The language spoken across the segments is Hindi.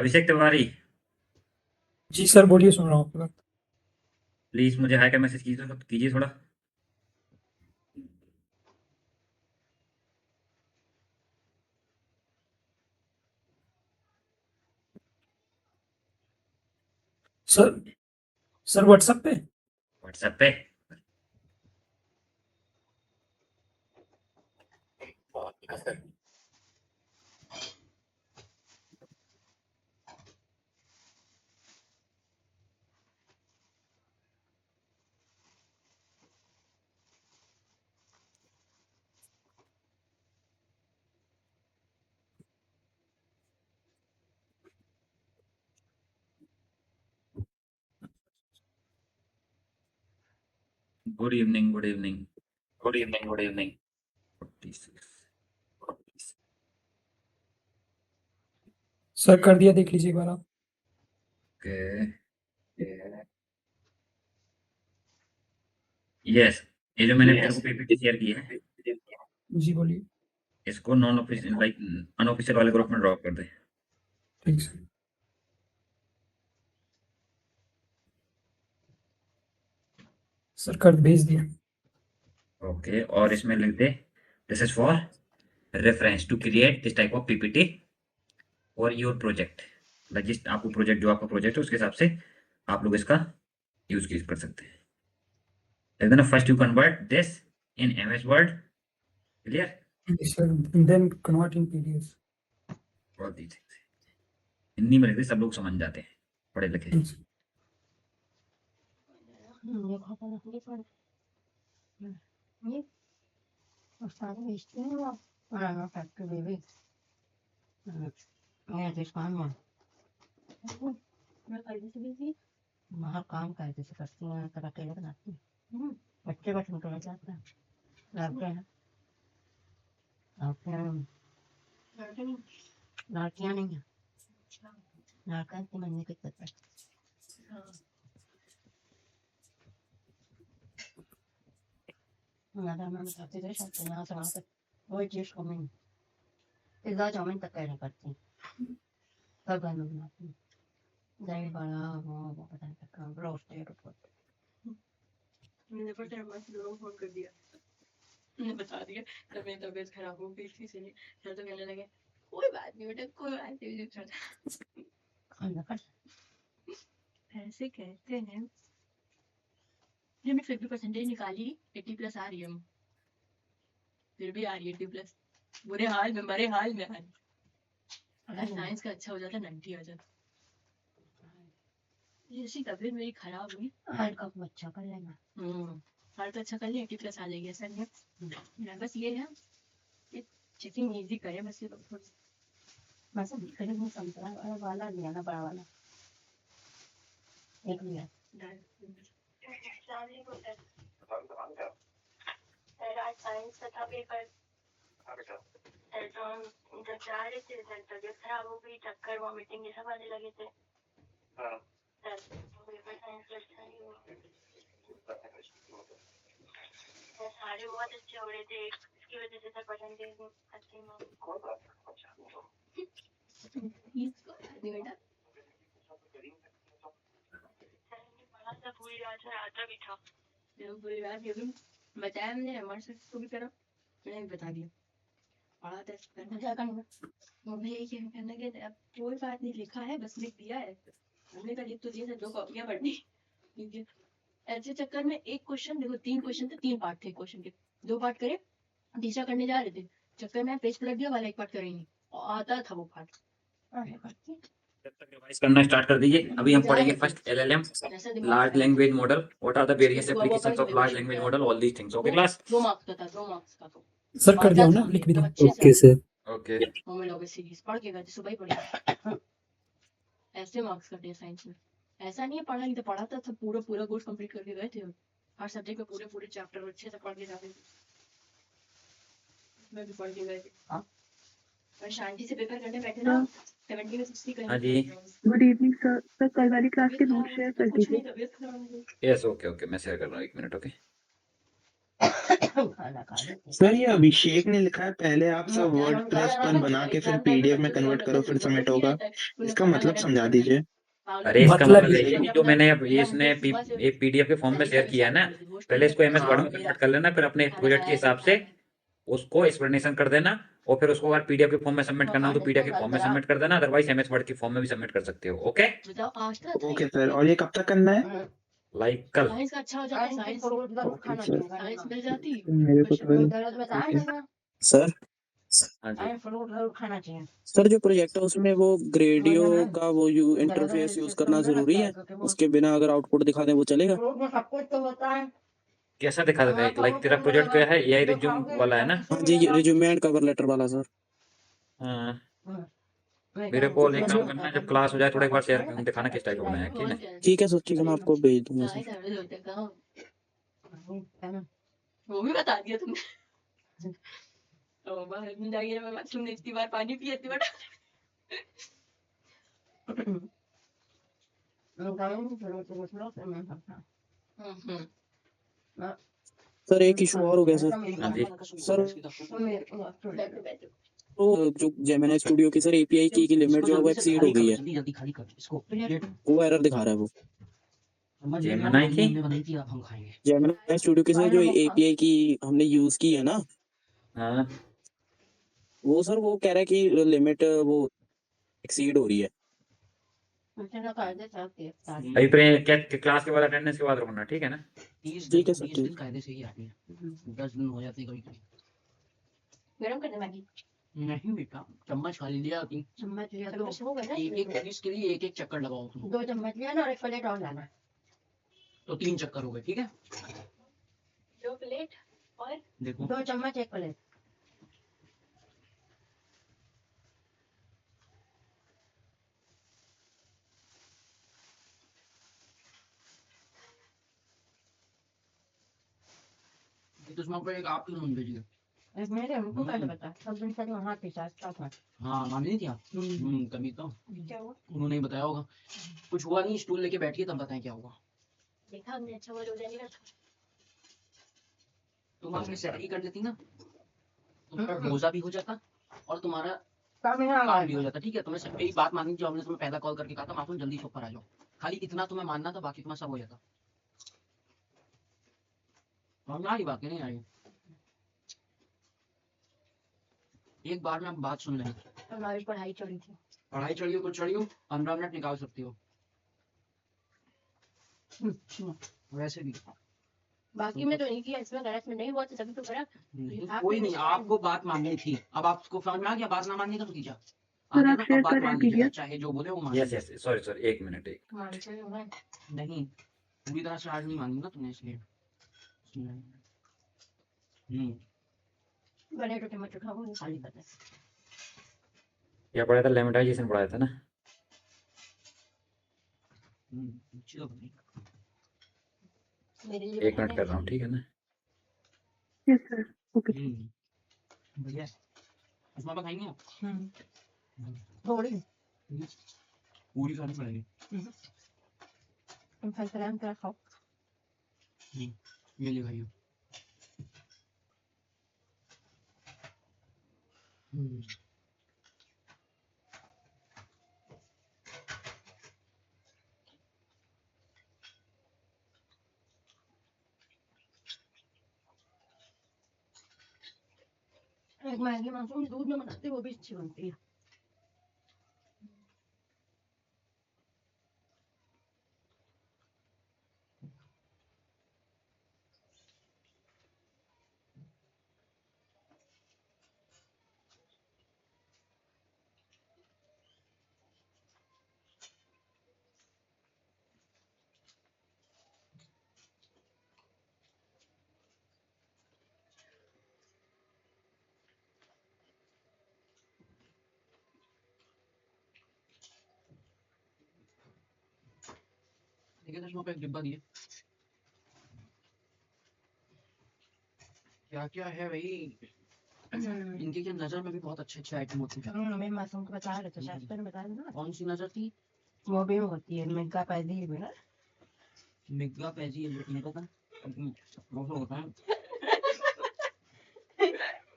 अभिषेक तिवारी, जी सर, बोलिए, सुन रहा हूँ आपकी बात। प्लीज मुझे हाय का मैसेज कीजिए थोड़ा। सर सर व्हाट्सएप पे। व्हाट्सएप पे। Good evening, good evening. Good evening, good evening. 46। Sir कर दिया, देख लीजिए एक बार आप। ओके। यस, ये जो मैंने तेरे को पीपीटी शेयर की है, जी बोलिए। इसको नॉन ऑफिशियल लाइक अनऑफिशियल वाले ग्रुप में ड्रॉप कर दे। ठीक सर। सर कर भेज दिया। ओके, और इसमें लिख दे this is for reference to create this type of PPT और योर प्रोजेक्ट। लाइक जिस आपको प्रोजेक्ट, जो आपका प्रोजेक्ट है उसके हिसाब से आप लोग इसका यूज कर सकते हैं। लिख देना first you convert this in MS word. Clear? Sir then convert in PDF. बहुत ईजी। हिंदी में लिख दे, सब लोग समझ जाते हैं पढ़े लिखे। बाहर काम करते थे, करती हैं कर अकेले बनाती हूँ। बच्चे बच्चे तो जाते हैं, लड़के हैं, लड़कियाँ नहीं है, लड़का की मम्मी की तरफ मैं खाती थी सब यहाँ से वहाँ तक वही चीज़ को मैं पिज़्ज़ा चाउमीन तक कैसे करती सब घर में बनाती हूँ। दही बड़ा वो पता नहीं क्या रोस्टेड मैंने फर्स्ट टाइम बस लोगों को फोन कर दिया, मैंने बता दिया तब मेरी तबीयत खराब हो गई थी, इसलिए सर तो कहने लगे कोई बात नहीं बेटा, कोई बात नहीं। ऐसे कहते हैं। जब मैं फिर भी परसेंटेज निकाली 80+ आ रही है, फिर भी आ रही है 80+। बुरे हाल में, बड़े हाल में हाल। अगर साइंस का अच्छा हो जाता 90 आ जाता। जैसी तबीयत मेरी खराब हुई, हार्ट का अच्छा कर लेना। हाल तो अच्छा कर लिया, 80+ आ जाएगी, ऐसा नहीं है। बस ये है कि चेकिंग इजी करें, बस ये लोग थोड़ी बस खरीद में संतरा वाला लिया ना, बड़ा वाला एक लिया। साइंस का था पेपर, जब जा रहे थे तबीयत खराब हो गई, चक्कर वॉमिटिंग ये सब आने लगे थे। पेपर साइंस का अच्छा नहीं हुआ। सारे बहुत अच्छे हो रहे थे, इसकी वजह से सब परसेंटेज अच्छे बेटा पढ़ा था पूरी रात में, आता भी था पूरी रात। ये भी बताया मैंने, हमारे सर को भी करा, मैंने भी बता दिया पढ़ा था क्या करना वो भैया ये कहने लगे अब कोई बात नहीं, लिखा है बस लिख दिया है। हमने कहा लिख तो दिया था, 2 कॉपियां पढ़नी क्योंकि ऐसे चक्कर में एक क्वेश्चन देखो, 3 क्वेश्चन थे, 3 पार्ट थे क्वेश्चन के, 2 पार्ट करे, तीसरा करने जा रहे थे, चक्कर में पेज पलट दिया, वाला एक पार्ट करेंगे और आता था वो पार्ट। जब तक रिवाइज करना स्टार्ट कर दीजिए, अभी हम पढ़ेंगे first LLM, large language model, what are the various applications of large language model, all these things. Okay class? 2 marks का था, 2 मार्क्स का तो सर कर दिया हूँ ना, लिख भी दिया। Okay sir. ओके। हम लोग सीरीज पढ़ के गए थे, सुबह ही पढ़ी। ऐसे मार्क्स कटे साइंस में, ऐसा नहीं है पढ़ा नहीं तो पढ़ा था, सब पूरा पूरा कोर्स कंप्लीट करके गए थे, हर सब्जेक्ट में पूरे पूरे चैप्टर अच्छे से पढ़ के जाते थे। मैं भी पढ़ के गए थे और शांति से पेपर करने बैठे ना, 70 में 60 हाँ जी। Good evening sir. सर कल वाली क्लास के नोट शेयर कर कुछ नहीं, दीजिए। तबीयत खराब हो गई। यस, ओके ओके, मैं शेयर कर रहा हूँ, 1 मिनट। ओके। खाना खा लेते सर ये अभिषेक ने लिखा है पहले आप सब वर्डप्रेस पर बना के फिर पीडीएफ में कन्वर्ट करो फिर सबमिट होगा। इसका मतलब समझा दीजिए। अरे इसका मतलब मतलब यही है कि जो मैंने ये इसने एक पीडीएफ के फॉर्म में शेयर किया है ना, पहले इसको एमएस वर्ड में कन्वर्ट कर लेना, फिर अपने प्रोजेक्ट के हिसाब से उसको एक्सप्लेनेशन कर देना, और फिर उसको अगर पीडीएफ के फॉर्म में सबमिट करना हो तो पीडीएफ के फॉर्म में सबमिट कर देना, अदरवाइज एमएस वर्ड के फॉर्म में भी सबमिट कर सकते हो। ओके, ओके सर, और ये कब तक करना है? लाइक कल। साइंस का अच्छा हो जाता है, साइंस ओके सर, साइंस मिल जाती है। मेरे को तो सर हाँ जी, फ्रूट जरूर खाना चाहिए। सर जो प्रोजेक्ट है उसमें वो ग्रेडियो का वो इंटरफेस यूज करना जरूरी है? उसके बिना अगर आउटपुट दिखा दें वो चलेगा? फ्रूट में सब कुछ तो होता है। कैसा दिखा देते हैं? लाइक तेरा प्रोजेक्ट क्या है, एआई रिज्यूम वाला है ना? हाँ जी, रिज्यूमे एंड कवर लेटर वाला सर। हाँ, मेरे को एक काम करना, जब क्लास हो जाए थोड़ा एक बार शेयर दिखाना किस टाइप का बनाया है, ठीक है? ठीक है सर, ठीक है, मैं आपको भेज दूंगा सर। वो भी बता दिया तुमने। तो बाहर में जाइए, मैं तुमने इतनी बार पानी पिया, इतनी बार सर एक इशू और हो गया सर। हाँ जी, सर तो जो जेमिनी स्टूडियो की सर एपीआई की लिमिट जो है वो एक्सीड हो गई है, वो एरर दिखा रहा है वो। जेमिनी की जेमिनी स्टूडियो की सर जो एपीआई की हमने यूज की है ना, हाँ, वो सर वो कह रहा है कि लिमिट वो एक्सीड हो रही है। अभी क्या क्लास के बाद अटेंडेंस के बाद रुकना, ठीक है ना? ठीक है सर, ठीक। कायदे से ही आती है, 10 दिन हो जाते कभी कभी। गरम करने मैगी नहीं बेटा, चम्मच खा लिया अपनी, चम्मच लिया तो कुछ होगा ना। एक एक पीस के लिए एक एक चक्कर लगाओ तुम, 2 चम्मच लिया ना और 1 प्लेट और लाना। तो 3 चक्कर हो गए, ठीक है? 2 प्लेट और देखो 2 चम्मच 1 प्लेट। तो उसमें आपको एक आपकी नून भेजिए। मेरे उनको कैसे पता? सब दिन से वहाँ के साथ था। हाँ मान नहीं थी आप? कभी तो क्या हुआ? उन्होंने ही बताया होगा। कुछ हुआ नहीं, स्टूल लेके बैठिए तब बताएं क्या हुआ। देखा हमने, अच्छा हुआ हो जाएगा। तुम अपनी सैलरी कर देती ना, तुम्हारा रोजा भी हो जाता और तुम्हारा काम काम भी हो जाता, ठीक है? तुम्हें सिर्फ यही बात माननी थी, हमने तुम्हें पहला कॉल करके कहा था मासूम जल्दी शॉप पर आ जाओ, खाली इतना तुम्हें मानना था, बाकी तुम्हारा सब हो जाता। समझ आ रही बात नहीं आई? एक बार में आप बात सुन लें, हमारी पढ़ाई चली थी। पढ़ाई चढ़ी हो कुछ चढ़ी हो, 15 मिनट निकाल सकती हो वैसे भी। बाकी में तो नहीं किया, इसमें गलत में नहीं हुआ तो तभी तो करा। कोई नहीं, आपको बात माननी थी, अब आपको समझ में आ गया, बात ना मानने का नतीजा सर, आगे आप ना, शेयर अब बात कर मान दीजिए। लीजिएगा, चाहे जो बोले वो मान यस लीजिए। यस, सॉरी एक मिनट, एक हमारे से होगा। नहीं, पूरी तरह से आज नहीं मानूंगा तुमने, इसलिए बने तो चम्मच उठाओ खाली पता। क्या पढ़ाया था? लेमेटाइजेशन पढ़ाया था ना? चलो भाई। मेरे लिए 1 मिनट कर रहा हूँ, ठीक है ना? Yes sir, okay. बढ़िया, उसमें आप खाएंगे आप? थोड़ी पूरी खानी पड़ेगी। तुम सलाम कर खाओ। ये ले भाइयों। एक मैगी मासूम दूध में बनाती वो भी अच्छी बनती है। देखिए चश्मा पे एक डिब्बा दिए, क्या क्या है भाई, इनके क्या नजर में भी बहुत अच्छे अच्छे आइटम होते हैं। मैं मासूम को बता रहे थे, शास्त्र ने बताया ना। कौन सी नजर थी? वो भी होती है मेगा पैदी है ना। मिग्गा पैजी है, मेरे को वो होता है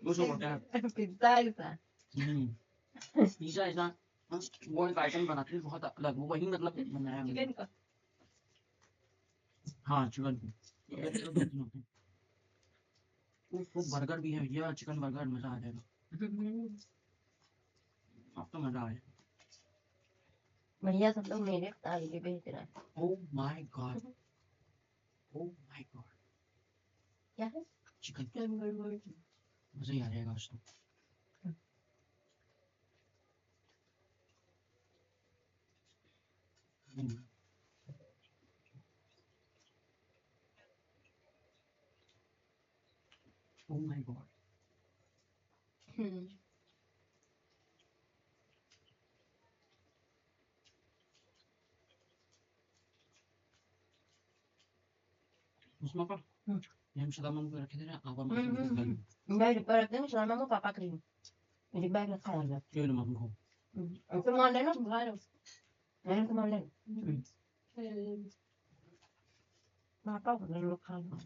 वो सब होता है पिज्जा ऐसा पिज्जा ऐसा वो एक आइटम बनाते हैं बहुत अलग, वो वही मतलब बनाया है चिकन का हाँ चिकन वो बर्गर भी है भैया, चिकन बर्गर मजा आ जाएगा, अब तो मजा आया। भैया सब लोग मेरे तारीफ भेज रहा है। Oh my God, oh my God, क्या है? चिकन चिकन बर्गर मजा ही आ जाएगा आज तो। ओह माय गॉड, उसमें पर ये हम सदा मम्मी को रखे थे ना आवा मम्मी मैं डिब्बा रख देना सलामा को पापा करेंगे डिब्बा एक रखा है ये ना मम्मी को तुम मान लेना बाहर मैंने तो मान लेना पापा को लोग खा लो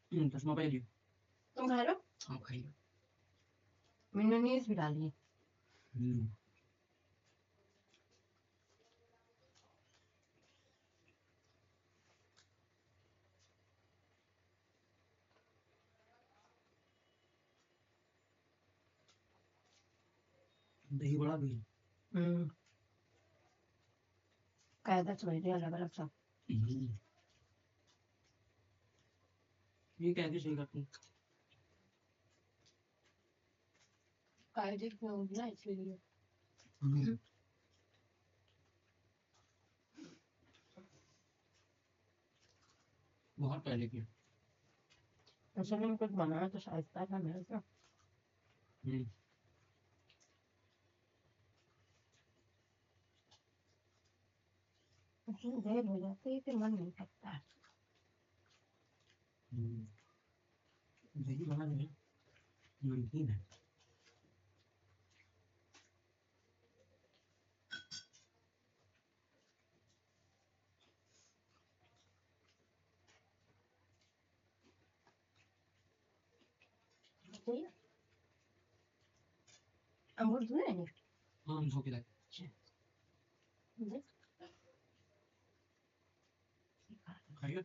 ये लो चश्मा पहन लियो, तुम खा लो आप खाइए। मेयोनीज भी डालिए दही बड़ा भी है। कायदा समझ रहे अलग अलग सब ये कैसे सही करती है? कायदे में होगी ना इसलिए बहुत पहले की असल में कुछ बनाया तो शाइस्ता था मेरे को देर हो जाती है फिर मन नहीं करता दही बड़ा जो है नमकीन है। अंगूर सुने हैं हाँ हम धोके लाए खाइए।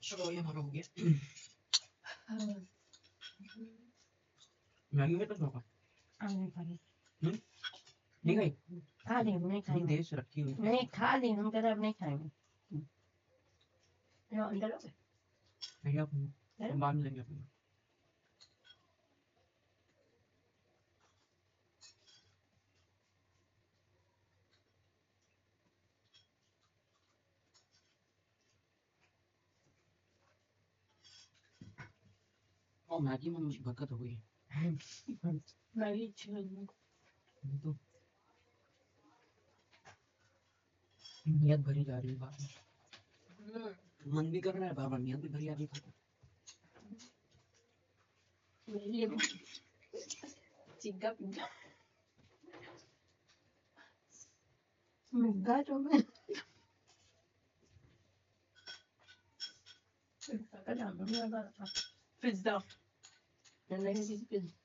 चलो ये हमारा हो गया। मैगी में तो होगा नहीं खाई नहीं खाई खा ली हम नहीं नहीं खाएंगे देर से रखी हुई नहीं खा ली हम कह रहे अब नहीं खाएंगे लो अंदर लोगे नहीं आप हम बाद में लेंगे अपने और मैगी में मुझे बरकत हो गई है। मैगी अच्छी लगी ये तो नियत भरी जा रही है बात में मन भी कर रहा है बार नियत भी भरी आ रही है। मेरे लिए चिक्का पिज्जा मुर्गा जो मैं का जाम नहीं लगा था पिज्जा नहीं जी पिज्जा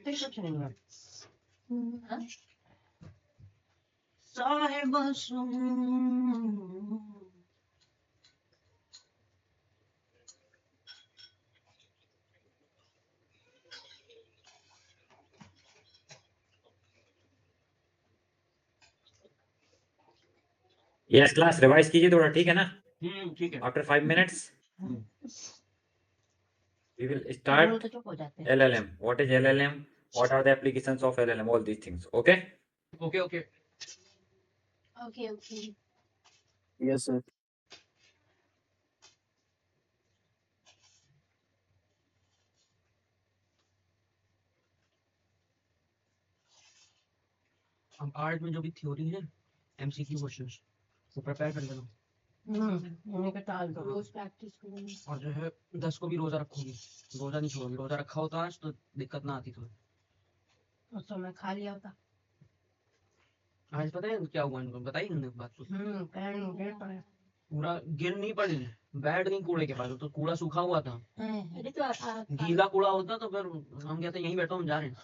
टेस्ट अच्छा नहीं लगा साहिब सुन यस क्लास रिवाइज कीजिए थोड़ा, ठीक है ना? ठीक है। आफ्टर 5 minutes we will बोलो start तो चुप हो जाते हैं LLM. What is LLM? What are the applications of LLM? All these things. Okay? Okay okay okay okay yes sir. अब आर्ट में जो भी थ्योरी है एमसीक्यू क्वेश्चंस वो प्रिपेयर कर लेना उन्हीं का टाल दो रोज प्रैक्टिस करूंगी और जो है 10 को भी रोजा रखूंगी, रोजा नहीं छोड़ूंगी, रोजा रखा होता आज तो दिक्कत ना आती तुम्हें। उस समय खा लिया होता आज पता है क्या हुआ इनको, बताई इन्होंने बात को? पैर गिर पड़े। पूरा गिर नहीं पड़ी, बैठ गई कूड़े के पास, तो कूड़ा सूखा हुआ था। अरे तो गीला कूड़ा होता तो फिर हम कहते यहीं बैठो, हम जा रहे हैं।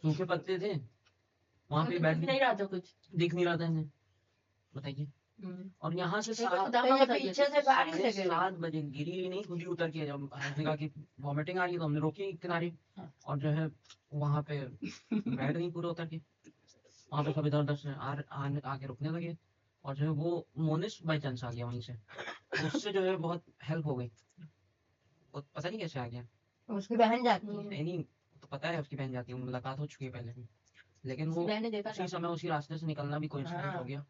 सूखे पत्ते थे वहां पे बैठ नहीं गई, रहा था कुछ। दिख नहीं रहा था इन्हें, बताइए। और यहाँ से देखो, सात दामा बता पीछे दिया। से बारिश साढ़े लगे हुए। 7 बजे गिरी ही नहीं, खुद ही उतर के, जब हमने कहा कि वॉमिटिंग आ रही है तो हमने रोकी किनारे, और जो है वहां पे बैठ गई पूरे उतर के। वहां पे सब इधर उधर से आके रुकने लगे, और जो है वो मोनिस बाई चांस आ गया वहीं से, उससे जो है बहुत हेल्प हो गई। वो पता नहीं कैसे आ गया, उसकी बहन जाती है। नहीं तो पता है उसकी बहन जाती है, मुलाकात हो चुकी है पहले भी, लेकिन वो मैंने देखा उसी था। समय उसी रास्ते से निकलना भी कोइंसिडेंस हाँ। हो गया,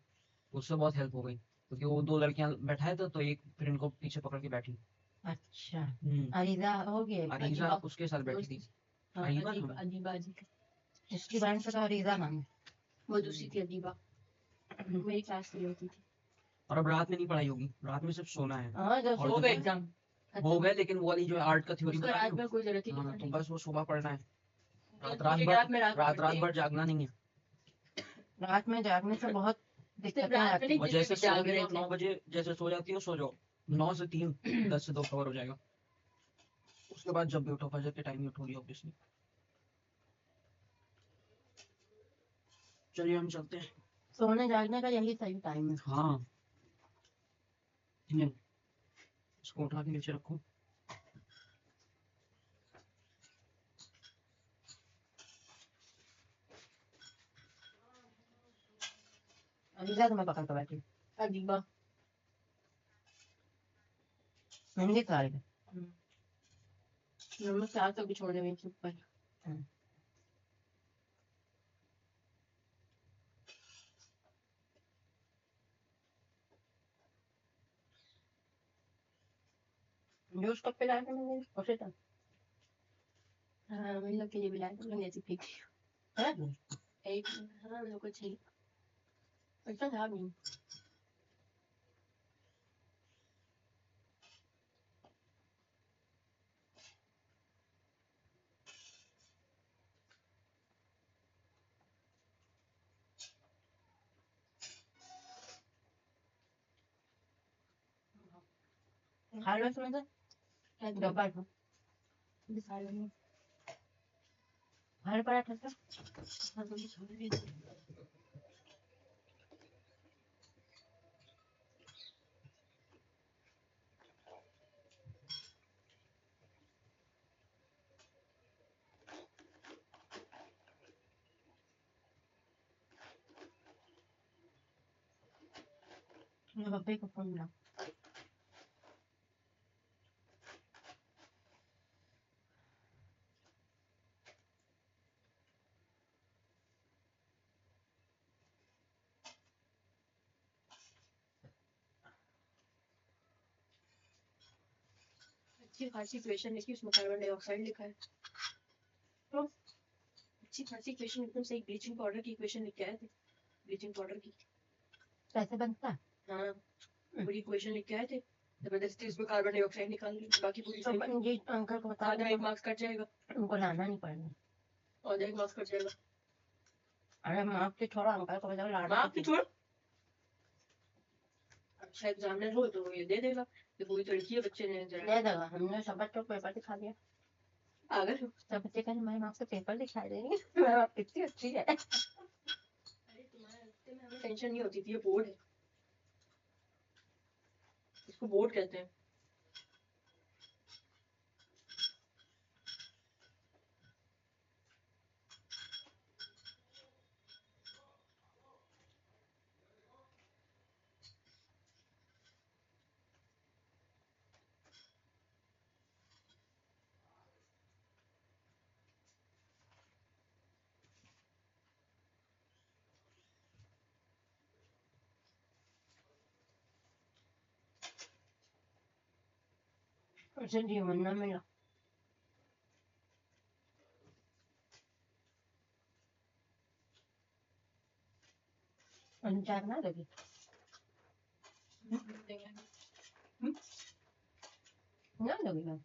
उससे बहुत हेल्प हो गई, क्योंकि वो 2 लड़कियां बैठाए थे तो एक फिर इनको पीछे पकड़ के बैठी। अच्छा अरीजा हो गई। अरीजा उसके साथ बैठी थी। हाँ, अरीबा अजीब नाम? अजीबा अजीब। इसकी बहन से तो अरीजा नाम है। वो दूसरी थी अजीबा, मेरी क्लास में होती थी। और अब रात में नहीं पढ़ाई होगी, रात में सिर्फ सोना है। हाँ जब और हो जो गए है, एग्जाम। हो गए, लेकिन वो वाली जो आर्ट का थ्योरी उसका बता रात रही में हूँ, कोई जरूरत ही हाँ, नहीं तो पड़ती। बस वो सुबह पढ़ना है, रात क्योंकि भर में रात रात पढ़ते भर जागना नहीं है। रात में जागने से बहुत दिक्कतें रात में आती नहीं, और दिन में जैसे भी जाग सोओगे रहे तो थे। 9 बजे जैसे सो जाती हो सो जाओ, 9 से 3 10 से 2 कवर हो जाएगा। उसके बाद जब भी उठो फजर के टाइम ही उठोगी ऑब्वियसली। चलिए हम चलते हैं। सोने जागने का यही सही टाइम है। हाँ, ये इसको उठा के नीचे रखो। अरीजा तुम्हें पकड़ के बैठी अजीबा। मेहंदी खा रही नमक 4 तक भी छोड़ने में चुप पर। जूस कब पिलाया था मैंने उसे तो हाँ, वही लोग के लिए भी लाए थे, लोग ऐसी फेंक दी। है एक हाँ लोग को चाहिए, ऐसा था भी। खा लो इसमें से डब्बा था सालों में हर पराठा था हाँ तो छोड़ भी बब्बे को फोन मिला अच्छी खासी क्वेश्चन लिखी, उसमें कार्बन डाइऑक्साइड लिखा है। तो अच्छी खासी क्वेश्चन एकदम सही, ब्लीचिंग पाउडर की इक्वेशन लिख के आए थे, ब्लीचिंग पाउडर की। कैसे बनता है हाँ पूरी इक्वेशन लिख के आए थे, जबरदस्ती उसमें कार्बन डाइऑक्साइड निकाल दी, बाकी पूरी तो सही। जी अंकल को बता आधा दो 1 मार्क्स कट जाएगा, उनको लाना नहीं पड़ेगा आधा 1 मार्क्स कट जाएगा। अरे माँ के थोड़ा अंकल को बताओ लाना मार्क्स की छोड़, अच्छा एग्जामिनर हो तो ये दे देगा, ये पूरी तो लिखी है बच्चे ने जरा। दे देगा हमने सब बच्चों को पेपर दिखा दिया अगर सब बच्चे कहने मैम आपसे पेपर दिखाई देंगे मैम आप कितनी अच्छी है अरे तुम्हारे हफ्ते में हमें टेंशन नहीं होती थी, ये बोर्ड है, इसको बोर्ड कहते हैं। उसे जीवन न मिला चार ना लगी ना लगी मैम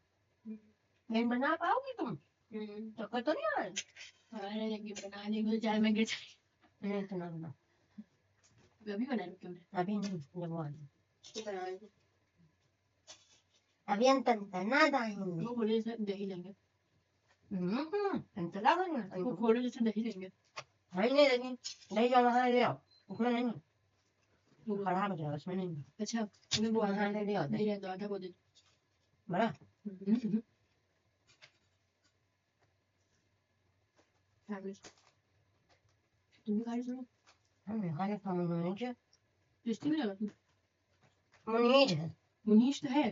नहीं बना पाओगी तुम चक्कर तो नहीं आ रहा अरे लगी बना ली, घुल जाए मैं गिर जाए। मैंने इतना बना अभी बना रखी हमने अभी नहीं जब वो आए। तो बनाएंगे अभी ना दाएंगे वो खोले जैसे दही लेंगे अंतला बना वो खोले जैसे दही लेंगे नहीं नहीं लेकिन नहीं जो वहाँ ले आओ उसमें नहीं वो खराब हो जाएगा उसमें नहीं अच्छा हमें वो वहाँ ले आओ नहीं रहता आधा वो दे बड़ा तुम भी खा रही सुनो हम यहाँ के मुनीज टेस्टी भी लगा मुनीज है मुनीश तो है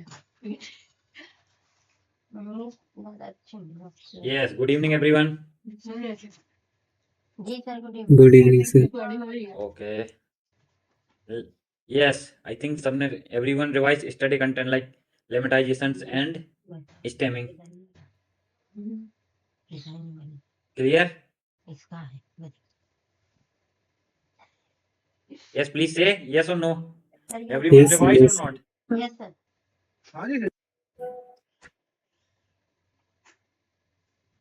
मुनीज बहुत अच्छी है। Yes, good evening everyone. सुन रहे थे जी sir good Good evening, sir. Recording हो रही है Okay. Yes, I think everyone revised study content like lemmatization and stemming. Clear? इसका है बस Yes, please say yes or no. Sir Everyone Yes, revised yes. or not? Yes sir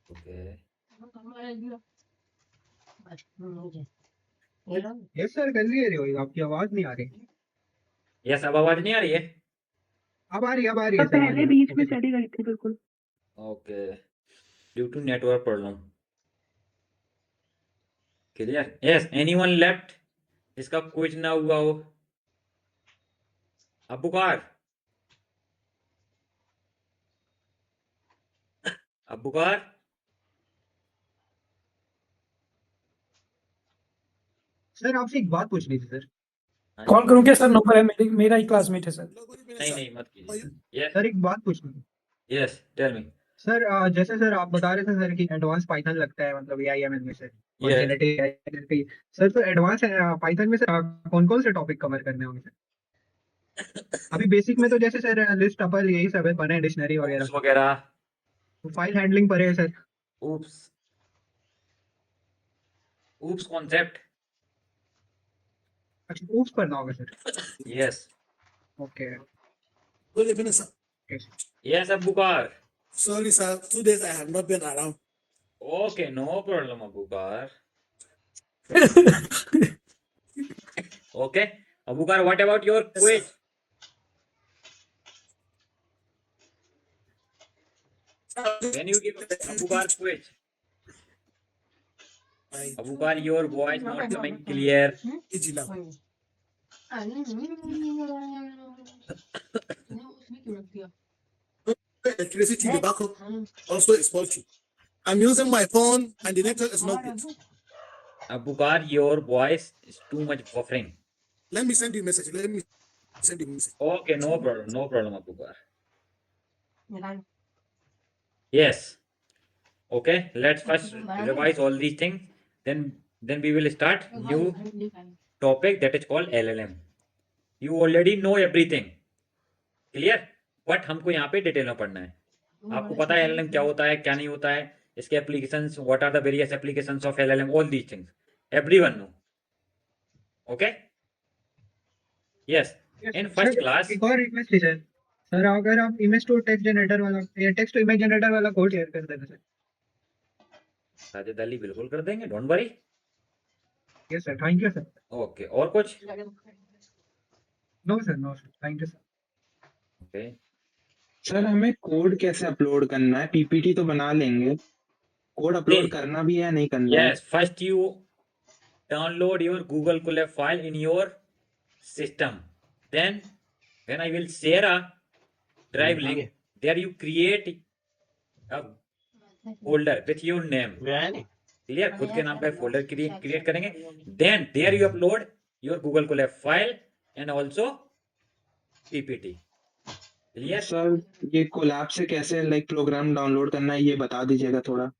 Okay. बस मुनीज है ये लो यस सर कर लिए रहे हो आपकी आवाज नहीं आ रही Yes, अब आवाज नहीं आ रही है? अब आ रही है तो सर पहले बीच में चली गई थी बिल्कुल Okay. Due to network problem. Clear? Yes, anyone left? इसका कुछ ना हुआ हो? अबुकार? अबुकार? सर आपसे एक बात पूछनी थी सर कॉल करूँ क्या सर? नंबर है मेरा ही क्लासमेट है सर। नहीं मत कीजिए. Yes, सर एक बात पूछनी थी yes, tell me. सर जैसे सर आप बता रहे थे सर कि एडवांस पाइथन लगता है मतलब एआईएमएल में सर और Yes. जेनेटिक एआई सर तो एडवांस पाइथन में सर कौन कौन से टॉपिक कवर करने होंगे सर अभी बेसिक में तो जैसे सर लिस्ट टपल यही सब है बने डिक्शनरी Oops वगैरह वगैरह. फाइल हैंडलिंग पर है सर Oops. Oops concept. अच्छा oops करना होगा sir Yes. Okay Good evening, sir. Yes, Abukar. Sorry, sir. 2 days I have not been around. Okay, no problem, Abukar. Okay, Abukar, what about your Yes, quiz? Can you give Abukar quiz? I Abukar, your voice not coming clear. Ijila. उसमें क्यों रख दिया Electricity, the backup also is faulty. I'm using my phone and the network is not good. Abukar, your voice is too much buffering. Let me send you a message. Let me send you a message. Okay, no problem, Abukar. निकाल Yes. Okay, let's first revise all these things. Then we will start new topic that is called LLM. You already know everything. Clear? But हमको यहाँ पे डिटेल में पढ़ना है. आपको पता है LLM क्या होता है, क्या नहीं होता है, इसके applications, what are the various applications of LLM, all these things. Everyone know. Okay? Yes. In first class. एक और रिक्वेस्ट थी सर सर अगर आप इमेज टू टेक्स्ट जनरेटर वाला टेक्स्ट टू इमेज जनरेटर वाला कोड शेयर कर देना सर साजिद अली बिल्कुल कर देंगे, don't worry. Yes sir thank you sir okay, और कुछ? No sir thank you sir okay. Sir हमें कोड कैसे अपलोड करना है? पीपीटी तो बना लेंगे, कोड अपलोड नहीं. करना भी है या नहीं करना है? Yes, first you download your Google Colab file in your system. Then when I will share a drive link, there you create a folder with your name. Clear? खुद के नाम का फोल्डर क्रिएट करेंगे. Then there you upload your Google Colab file and also PPT. Clear? Sir ये कोलैब से कैसे लाइक प्रोग्राम डाउनलोड करना है ये बता दीजिएगा थोड़ा.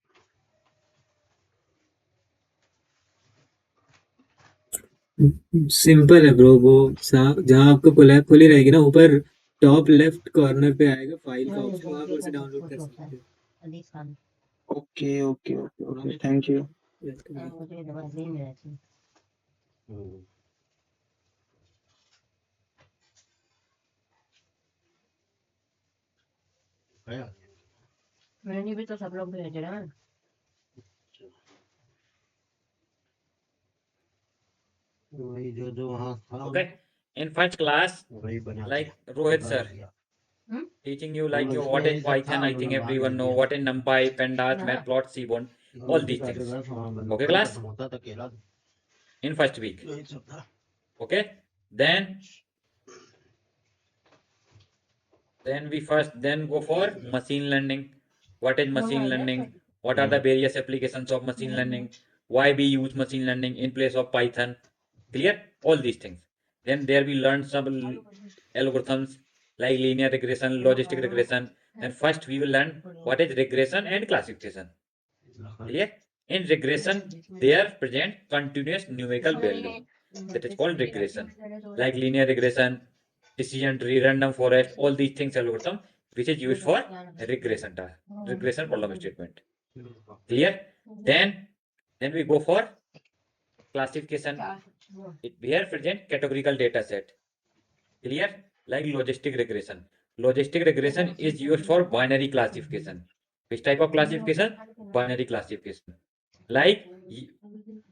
सिंपल है ब्रो, वो जहाँ आपको कोलैब खुली रहेगी ना, ऊपर टॉप लेफ्ट कॉर्नर पे आएगा फाइल का ऑप्शन, वहाँ पर से डाउनलोड कर सकते हो. Adees Khan okay okay okay okay thank you. मुझे दवा दे मेरा थी मैंने भी तो सब लोग भेज रहे हैं वही जो वहाँ था Okay. In first class, वही बना like Rohit sir teaching you like your what is Python. I think everyone know what is NumPy, Pandas, Matplotlib, Seaborn, all these things. Okay, class. होता था केला In first week. यही सब था Okay. Then then go for machine learning. What is machine learning? What are the various applications of machine learning? Why we use machine learning in place of Python? Clear? All these things. Then there we learn some algorithms like linear regression, logistic regression. Then first we will learn what is regression and classification. Clear? In regression, there present continuous numerical value. That is called regression. Like linear regression, decision tree, random forest, all these things algorithm which is used for regression problem statement. Clear? Then we go for classification. Here present categorical data set. Clear? Like logistic regression. Logistic regression is used for binary classification. Which type of classification? Binary classification. Like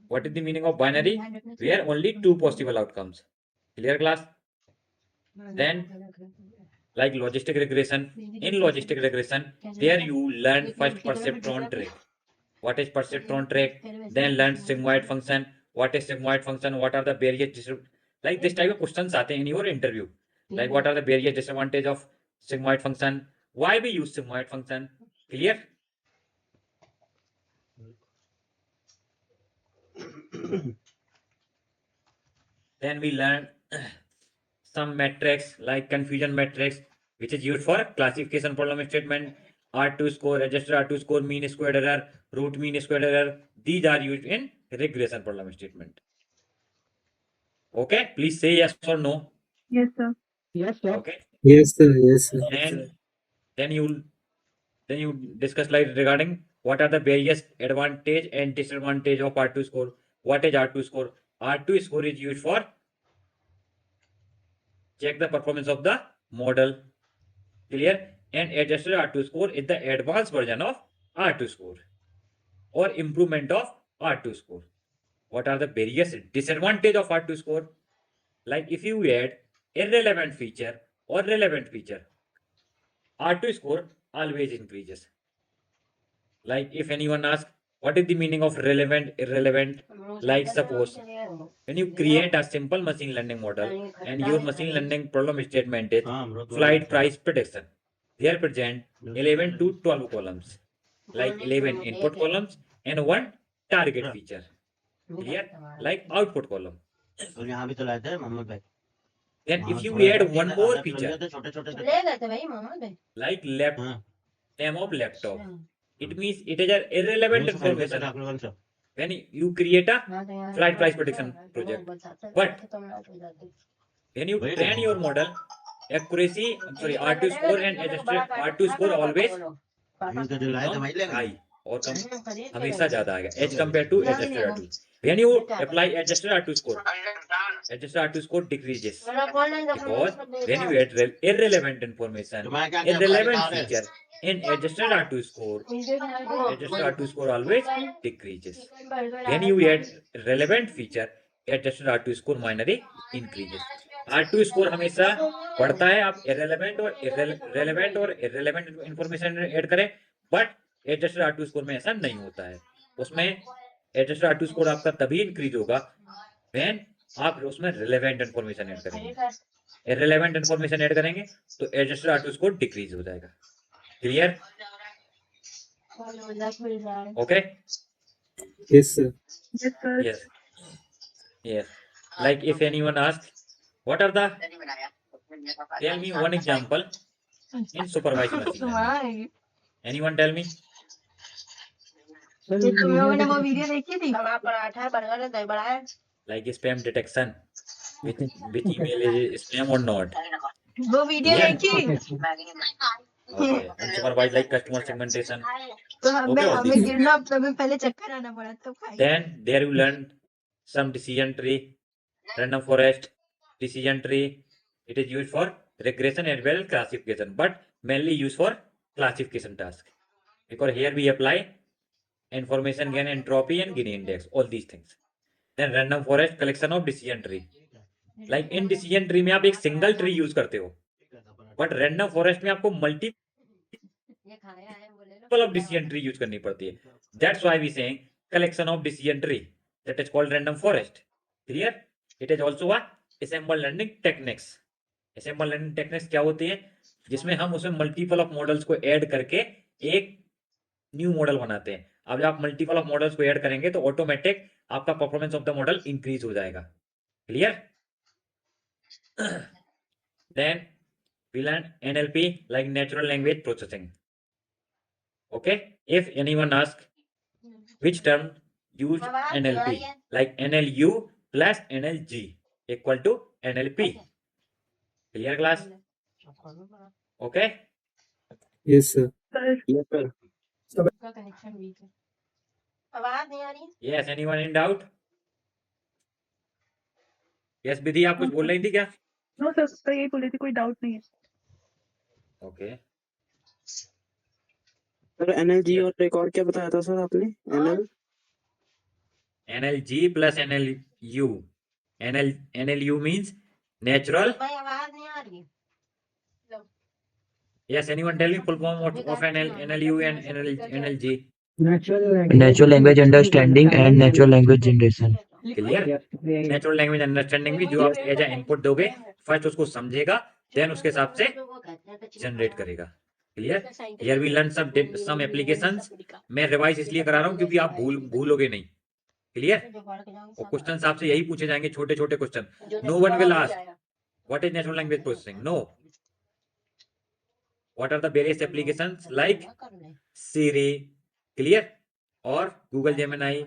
what is the meaning of binary? Where only two possible outcomes. Clear, class? Then like logistic regression. In logistic regression, there you learn first perceptron trick. What is perceptron trick? Then learn sigmoid function. What is sigmoid function? What are the various like this type of questions aate in your interview. Like what are the various disadvantages of sigmoid function? Why we use sigmoid function? Clear? Then we learn some metrics like confusion matrix, which is used for classification problem statement. R2 score, adjusted R2 score, mean squared error, root mean squared error. These are used in regression problem statement. Okay, please say yes or no. Yes, sir. Yes, sir. Okay. Yes, sir. Yes, sir. And then you discuss like regarding what are the various advantage and disadvantage of R2 score. What is R2 score? R2 score is used for check the performance of the model. Clear? And adjusted R2 score is the advanced version of R2 score or improvement of R2 score. What are the various disadvantage of R2 score? Like if you add irrelevant feature or relevant feature, R2 score always increases. Like if anyone asks, what is the meaning of relevant, irrelevant? Like suppose when you create a simple machine learning model and your machine learning problem statement is flight price prediction. There present 11 to 12 columns, like 11 input columns and one target feature. Clear? Like output column. और यहाँ भी तो लाए थे मोहम्मद भाई Then if वहाँ you थोड़ा add सा one आधा more किलो feature, लिए थे छोटे-छोटे से ले गए थे भाई मोहम्मद भाई like हाँ name of laptop, it means it is an irrelevant वहीं से खरीदे थे information ठाकुरगंज से when you create a हाँ तो यहाँ flight price तो prediction लोग project. बताते But थे तो मैं तो जाती when you वही train your model, accuracy, R2 score and adjusted R2 score always इनका जो लाए थे वही ले गए high or कम हमेशा ज्यादा आएगा as compared to adjusted R2. When you apply adjusted R2 score, adjusted R2 score decreases because when you add irrelevant information, तो मैं क्या क्या irrelevant बता रहे feature in adjusted R2 score, adjusted R2 score always decreases. When you add relevant feature, adjusted R2 score minorly increases. R2 score हमेशा बढ़ता है आप irrelevant और irrelevant information ऐड करें, but adjusted R2 score में ऐसा नहीं होता है. उसमें adjusted R2 score आपका तभी increase होगा when आप उसमें relevant information ऐड करेंगे. irrelevant information ऐड करेंगे तो adjusted R2 score decrease हो जाएगा. Clear? Okay? Yes, sir. Yes, sir. Yes. Yes. Like if anyone asks, what are the, tell me one example in supervised machine learning. Anyone tell me? ये तुम लोगों ने वो वीडियो देखी थी पराठा बर्गर दही बड़ा है Like spam detection, which email is spam or not? वो वीडियो Yeah. देखी Okay. Unsupervised like customer segmentation. तो हमें Okay, all हमें these. गिरना तभी पहले चक्कर आना पड़ा तो खाई Then there you learn some decision tree, random forest, decision tree. It is used for regression as well as classification, but mainly used for classification task. Because here we apply information gain entropy and Gini index, all these things. Then random forest collection of decision tree. Like in decision tree में आप एक सिंगल ट्री यूज करते हो, बट रैंडम फॉरेस्ट में आपको multiple of decision tree use करनी पड़ती है। That's why we saying collection of decision tree, that is called random forest. Clear? It is also a ensemble learning techniques. Ensemble learning techniques क्या होती है? जिसमें हम उसमें मल्टीपल ऑफ मॉडल्स को ऐड करके एक न्यू मॉडल बनाते हैं। अब जब आप मल्टीपल ऑफ मॉडल्स को ऐड करेंगे तो ऑटोमेटिक आपका performance of the model increase हो जाएगा। Clear? Then we learn NLP, like natural language processing. Okay, if anyone asks which term use NLP, like NLU plus NLG equal to NLP. Clear class? Okay. Yes sir. Yes, sir. का कनेक्शन वीक है, आवाज नहीं आ रही। Yes, anyone in doubt? Yes, विधि आप कुछ बोल रही थी क्या? नो सर, तो यही बोले थे, कोई डाउट नहीं है। Okay. सर NLG और एक और क्या बताया था सर आपने? NLG plus NLU. NLU means natural. भाई आवाज नहीं आ रही। Yes, anyone tell me full form of NLU and NLG. Natural language understanding and natural language generation. Clear? Natural language understanding भी जो आप एज ए इनपुट दोगे, फर्स्ट उसको समझेगा, देन उसके हिसाब से जनरेट करेगा। Clear? Here we learn some applications. मैं रिवाइज इसलिए करा रहा हूँ क्योंकि आप भूलोगे नहीं। क्लियर? और क्वेश्चन आपसे यही पूछे जाएंगे, छोटे छोटे question. No one will ask what is natural language processing. No, what are the various applications like Siri, clear, और गूगल जेमिनी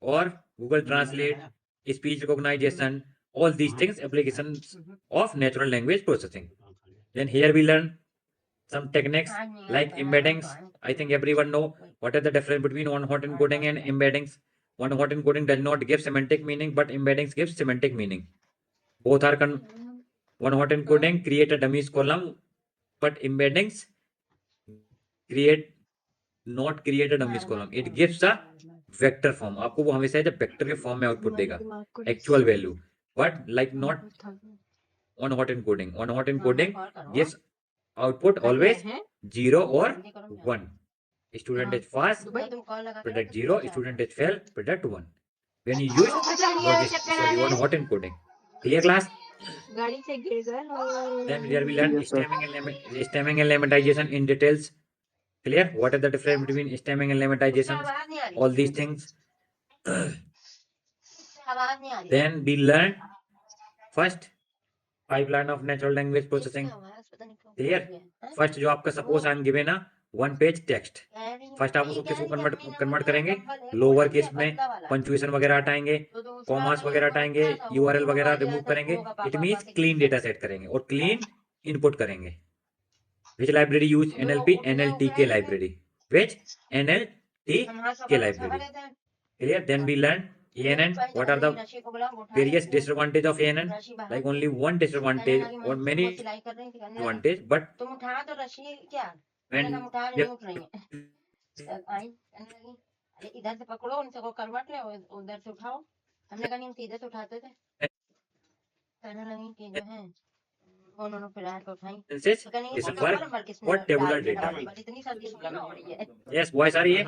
और Google Translate, speech recognition, all these things applications of natural language processing. Then here we learn some techniques like embeddings. I think everyone know what is the difference between one-hot encoding and embeddings. One-hot encoding does not give semantic meaning, but embeddings gives semantic meaning. Both are one-hot encoding create a dummies column, but embeddings not create a dummies column. It gives a vector form, आपको वो हमेशा जब वेक्टर के फॉर्म में आउटपुट देगा, actual value, but like not one hot encoding. One hot encoding gives output always 0 और 1। Student is fast product 0, student is fail product 1 when you use logic one hot encoding. Clear class? गाड़ी से गिर गए। Then here we learn stemming and lemmatization in details. Clear? What is the difference between stemming and lemmatization? All these things. Then we learn first 5 learn of natural language processing. Clear? First जो आपका suppose I'm given a 1 page text. First आप उसको किसको कन्वर्ट करेंगे? लोअर केस में पंक्चुएशन वगैरह हटाएंगे, कॉमास वगैरह हटाएंगे, URL वगैरह रिमूव करेंगे। It means clean data set करेंगे और क्लीन इनपुट करेंगे। Which library use NLP? NLTK library. Which? NLTK library. Clear? Then we learn ANN. What are the various disadvantages of ANN? Like only one disadvantage or many advantage, but when इधर से पकड़ो, उनसे को करवट ले, उधर से उठाओ। हमने कहा नहीं, सीधे से उठाते थे। कहने लगी कि जो है उन्होंने फिर को उठाई। is a work for tabular data. Yes, voice आ रही है?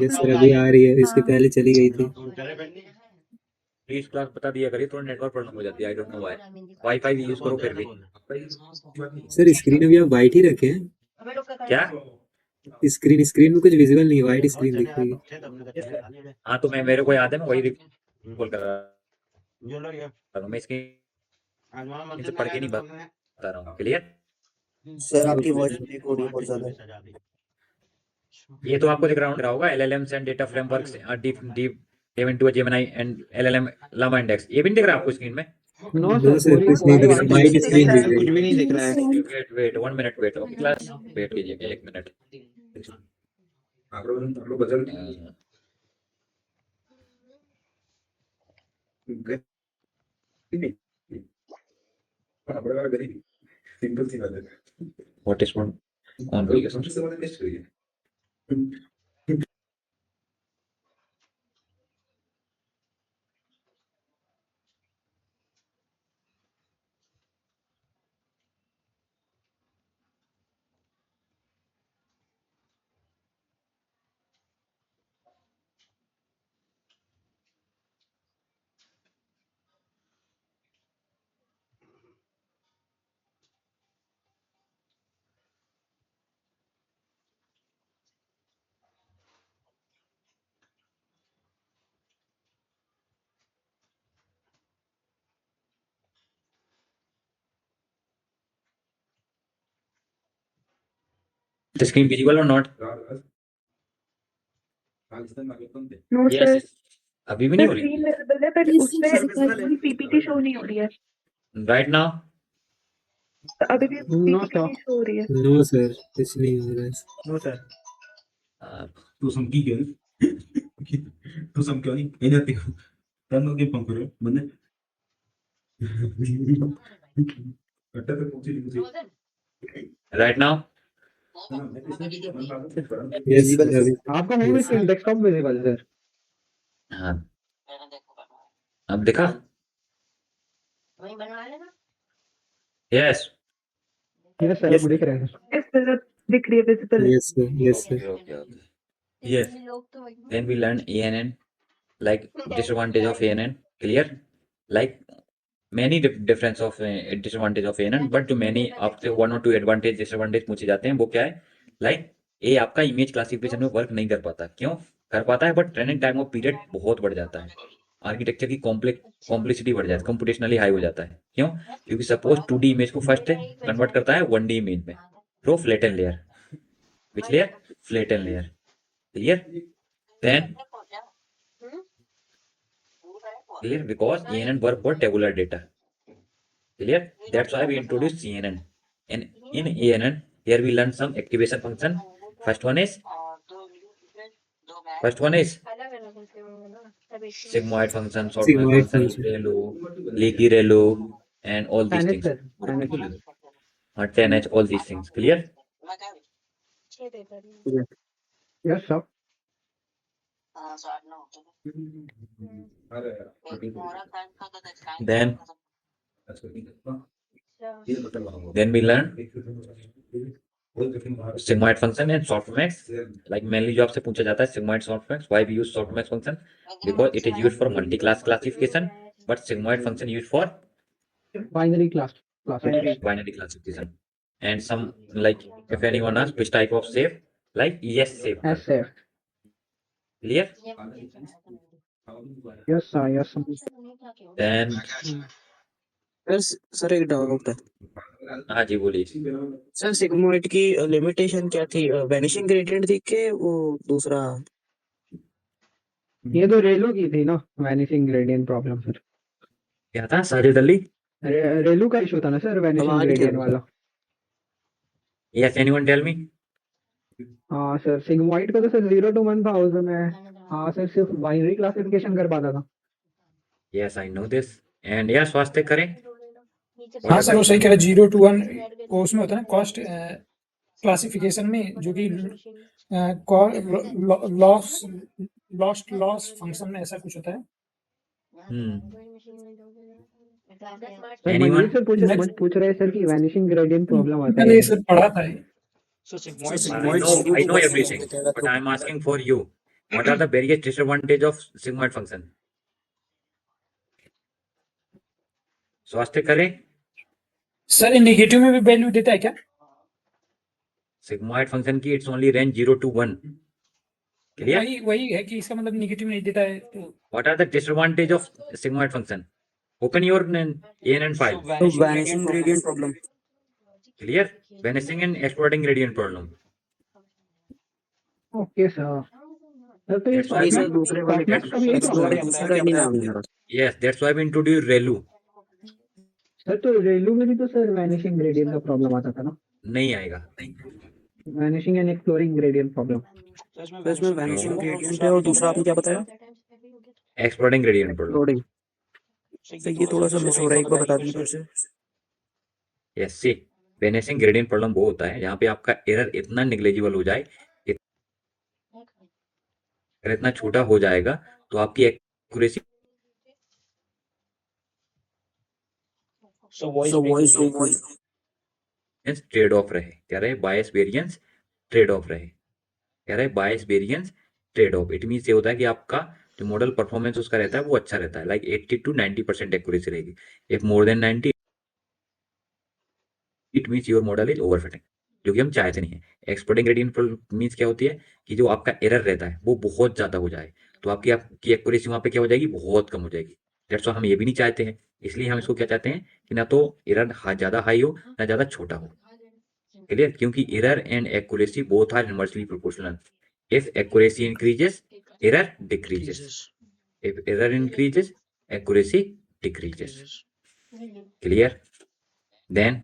Yes sir, अभी आ रही है, इसके पहले चली गई थी। प्लीज क्लास बता दिया करिए, थोड़ा नेटवर्क प्रॉब्लम हो जाती है। I don't know why. Wifi use करो फिर भी। सर स्क्रीन अभी आप वाइट ही रखे हैं क्या? स्क्रीन में कुछ विजिबल नहीं है, वाइट स्क्रीन दिख रही है। हाँ तो मेरे को याद है, मैं वही बोल कर रहा हूँ। मैं इसकी इनसे पढ़ के नहीं बता रहा हूँ। क्लियर? सर आपकी वॉइस ब्रेक हो रही है बहुत ज्यादा। ये तो आपको दिख रहा होगा LLMs and data frameworks deep into Gemini and LLM Llama Index। ये भी नहीं दिख रहा आपको स्क्रीन में? नो नो सर, कुछ नहीं दिख रहा, वाइट स्क्रीन दिख कुछ रही भी नहीं दिख रहा है। Wait 1 minute wait. Okay class, wait कीजिएगा 1 मिनट। सिंपल सी बात है। व्हाट इज ऑन करिए सबसे सबसे बड़ा टेस्ट करिए। The screen visible or not? No Yes. सर, अभी भी नहीं हो स्क्रीन रही? विजिबल है पर उसमें पीपीटी शो नहीं हो रही है। Right now? अभी भी नो पीपीटी शो हो रही है। नो सर, कुछ नहीं हो रहा है। No sir. Tu som gigen. Tu som kani. Ina ti. Tanno ke pankuro. Mane. Atta to phuchi likhchi. Right now? Yes अभी आपका होम स्क्रीन डेस्कटॉप विजिबल है सर। हाँ, अब देखा? वही बनवा लेना। Yes. यस सर, दिख रहा है। इस तरह दिख रही है विजिबल है। Yes sir, yes sir. Okay. Yes. Then we learn ANN, like disadvantage of ANN. Clear? Like many difference of disadvantage of ANN, but जो many आपसे 1 or 2 advantage disadvantage पूछे जाते हैं वो क्या है? Like ये आपका इमेज क्लासिफिकेशन में वर्क नहीं कर पाता। क्यों कर पाता है? But training time of period बहुत बढ़ जाता है। आर्किटेक्चर की कॉम्प्लेक्सिटी बढ़ जाती है, कंप्यूटेशनली हाई हो जाता है। क्यों? क्योंकि सपोज 2D इमेज को फर्स्ट कन्वर्ट करता है 1D इमेज में through flatten layer. Which layer? Flatten layer. Clear? Then clear because ANN work for tabular data. Clear? That's why we introduced CNN. And in ANN, here we learn some activation function. First one is sigmoid function, softmax Sigmoid function, function. ReLU, leaky ReLU, and all these 10H things. Sir, 10H। 10H, all these things. Clear? Yes sir. Then we learn sigmoid function and softmax. Like mainly जो आपसे पूछा जाता है sigmoid softmax. Why we use softmax function? Because it is used for multi-class classification, but sigmoid function used for binary classification. binary classification. And some, like if anyone asks which type of shape, like ES shape. S sir. Clear? Yes sir, yes sir. Then sir एक डाउट है। हाँ जी बोलिए। सर सिग्मोइड की लिमिटेशन क्या थी? वैनिशिंग ग्रेडियंट थी के वो दूसरा? ये तो रेलू की थी ना, वैनिशिंग ग्रेडियंट प्रॉब्लम सर। क्या था साजिद अली? रेलू का इशू था ना सर, वैनिशिंग ग्रेडियंट वाला। Yes, anyone tell me? हाँ सर, सिग्मॉइड का तो सर 0 to 1000 है। हाँ सर, सिर्फ बाइनरी क्लासिफिकेशन कर पाता था। Yes, I know this. And yeah, स्वास्थ्य करें। हाँ सर, वो सही कह रहे 0 to 1 वो उसमें होता है ना कॉस्ट क्लासिफिकेशन में, जो कि लॉस फंक्शन में ऐसा कुछ होता है। सर मनवीर सर पूछ रहे हैं सर कि वैनिशिंग ग्रेडियंट प्रॉब्लम आता है। मैंने ये सब पढ़ा था। I know everything, but I am asking for you. What are the various disadvantage of sigmoid function? स्वास्थ्य करें। सर ये नेगेटिव में भी वैल्यू देता है क्या? सिग्मॉइड फंक्शन की it's only range 0 to 1। Clear? वही है कि इसका मतलब नेगेटिव नहीं देता है। तो what are the disadvantage of sigmoid function? Open your ANN file. Vanishing gradient problem. Clear? Vanishing and exploding gradient problem. Okay sir. तो ये सर दूसरे वाले Yes, that's why we introduced ReLU. Sir तो रेलू में भी तो सर वैनिशिंग ग्रेडियंट का प्रॉब्लम आता था ना? नहीं आएगा। Vanishing and exploring gradient problem. इसमें वैनिशिंग ग्रेडियंट है और दूसरा आपने क्या बताया? Exploding gradient problem. सर ये थोड़ा सा मिस हो रहा है, एक बार बता दीजिए फिर से। यस सी, वैनिशिंग ग्रेडियंट प्रॉब्लम वो होता है जहाँ पे आपका एरर इतना नेग्लिजिबल हो जाए, अगर इतना छोटा हो जाएगा तो आपकी एक्यूरेसी ट्रेड ऑफ रहे। क्या रहे? बायस वेरिएंस ट्रेड ऑफ रहे। क्या रहे? Bias variance trade off. It means ये होता है कि आपका जो मॉडल परफॉर्मेंस उसका रहता है वो अच्छा रहता है, लाइक 80 to 90% एक्यूरेसी रहेगी। If more than 90 it means your model is overfitting, जो कि हम चाहते नहीं है। एक्सप्लोडिंग ग्रेडियंट मीन्स क्या होती है कि जो आपका एरर रहता है वो बहुत ज्यादा हो जाए, तो आपकी एक्यूरेसी वहां पे क्या हो जाएगी? बहुत कम हो जाएगी। दैट्स व्हाई हम ये भी नहीं चाहते हैं। इसलिए हम इसको क्या चाहते हैं कि ना तो एरर ज्यादा हाई हो ना ज्यादा छोटा हो। क्लियर, क्योंकि error and accuracy both are inversely proportional. If accuracy increases error decreases, if error increases accuracy decreases. Clear? Then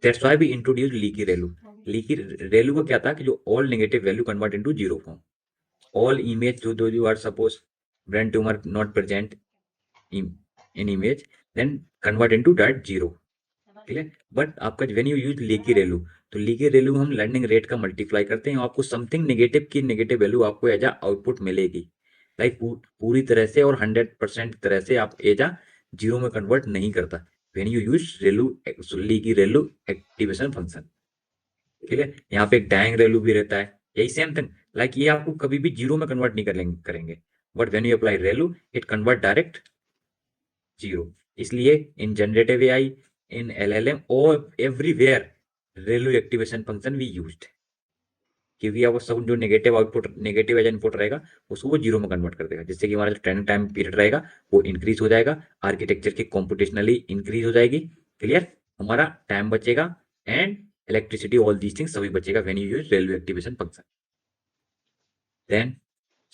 that's why we introduced leaky ReLU. Leaky ReLU का क्या था कि जो all negative value convert into zero form. All image जो you are suppose brain tumor not present in image, then convert into that zero. Clear? But आपका when you use leaky ReLU, तो leaky ReLU हम learning rate का multiply करते हैं, आपको something negative की negative value आपको एज आउटपुट मिलेगी. लाइक पूरी तरह से और 100% तरह से आप एजा जीरो में कन्वर्ट नहीं करता when you use leaky ReLU activation function. ठीक है, यहाँ पे एक डाइंग ReLU भी रहता है, यही सेम थिंग. लाइक ये आपको कभी भी जीरो में कन्वर्ट नहीं करेंगे, but when you apply ReLU it convert direct zero. इसलिए in generative AI, in LLM और everywhere ReLU activation function we used, क्योंकि अब सब जो negative output negative as input रहेगा उसको वो जीरो में कन्वर्ट कर देगा, जिससे कि हमारा जो ट्रेनिंग टाइम पीरियड रहेगा वो इंक्रीज हो जाएगा, आर्किटेक्चर की कॉम्पिटिशनली इंक्रीज हो जाएगी. क्लियर, हमारा टाइम बचेगा and electricity all these things सभी बचेगा when you use ReLU activation function. Then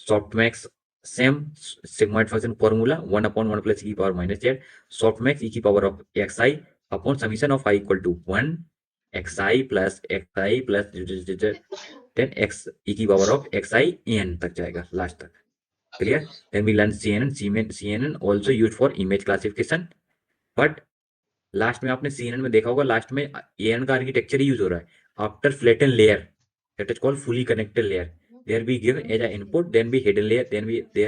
softmax same sigmoid function formula 1/1 + e⁻⁻z softmax e⁻xi upon summation of i = 1 xi plus xi plus then x e⁻xi n तक जाएगा लास्ट तक. Clear, then we learn CNN also used for image classification, but last में आपने CNN में देखा होगा लास्ट में an का आर्किटेक्चर ही यूज हो रहा है after flattened layer that is called fully connected layer. There we give as a input, then we hidden layer, then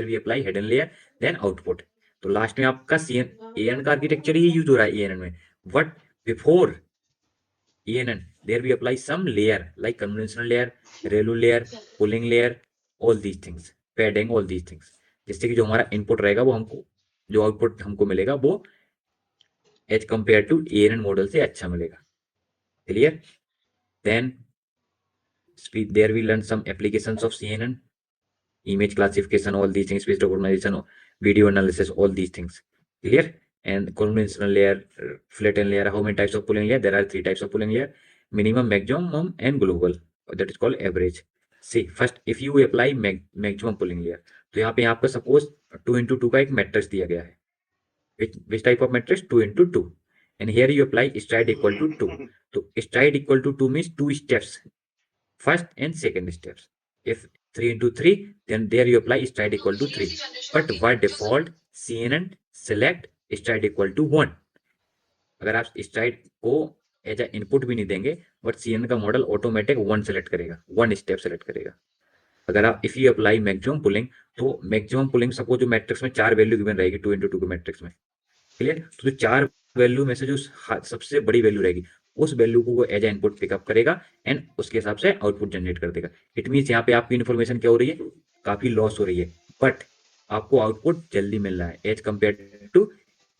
we apply hidden layer, then output. तो लास्ट में आपका an का आर्किटेक्चर ही यूज हो रहा है ANN में, but before ANN there we apply some layer like conventional layer, ReLU layer, pulling layer, all these things, padding, all these things, जिससे कि जो हमारा इनपुट रहेगा वो हमको जो आउटपुट हमको मिलेगा वो as compare to ANN model से अच्छा मिलेगा. Clear, then there we learn some applications of CNN, image classification, all these things, speech recognition, video analysis, all these things. Clear, and conventional layer, flattened layer. How many types of pooling layer? There are 3 types of pooling layer: minimum, maximum, and global. That is called average. See, first if you apply maximum pooling layer, तो यहाँ पे आपका suppose 2x2 का एक मैट्रिक्स दिया गया है. Which type of matrix? 2x2. And here you apply stride equal to 2. So stride equal to 2 means 2 steps, first and second steps. If 3x3, then there you apply stride equal to 3. But by default CNN select stride equal to 1. अगर आप stride को एज अ इनपुट भी नहीं देंगे, बट CNN का मॉडल ऑटोमेटिक 1 सेलेक्ट करेगा, 1 स्टेप सेलेक्ट करेगा. अगर आप if you apply maximum pulling, तो मैक्सिमम पुलिंग सपोज जो मैट्रिक्स में 4 वैल्यू गिवन रहेगी 2x2 के मैट्रिक्स में. क्लियर, तो 4 वैल्यू में से जो सबसे बड़ी वैल्यू रहेगी उस वैल्यू को वो एज ए इनपुट पिकअप करेगा एंड उसके हिसाब से आउटपुट जनरेट कर देगा. इट मीन्स यहाँ पे आपकी इन्फॉर्मेशन क्या हो रही है, काफी लॉस हो रही है, बट आपको आउटपुट जल्दी मिल रहा है as compare to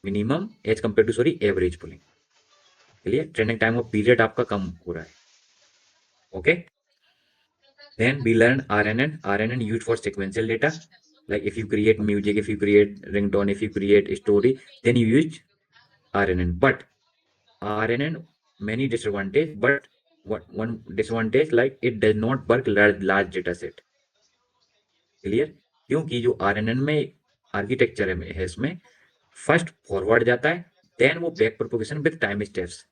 minimum, as compare to sorry average pooling. Clear, training time of period आपका कम हो रहा है. Okay, then we learn RNN used for sequential data, like if you create music, if you create ringtone, if you create a story, then you use RNN. But RNN many disadvantage, but one disadvantage like it does not work large data set. Clear, क्योंकि जो RNN में आर्किटेक्चर है इसमें फर्स्ट फॉरवर्ड जाता है, देन वो back propagation with time steps.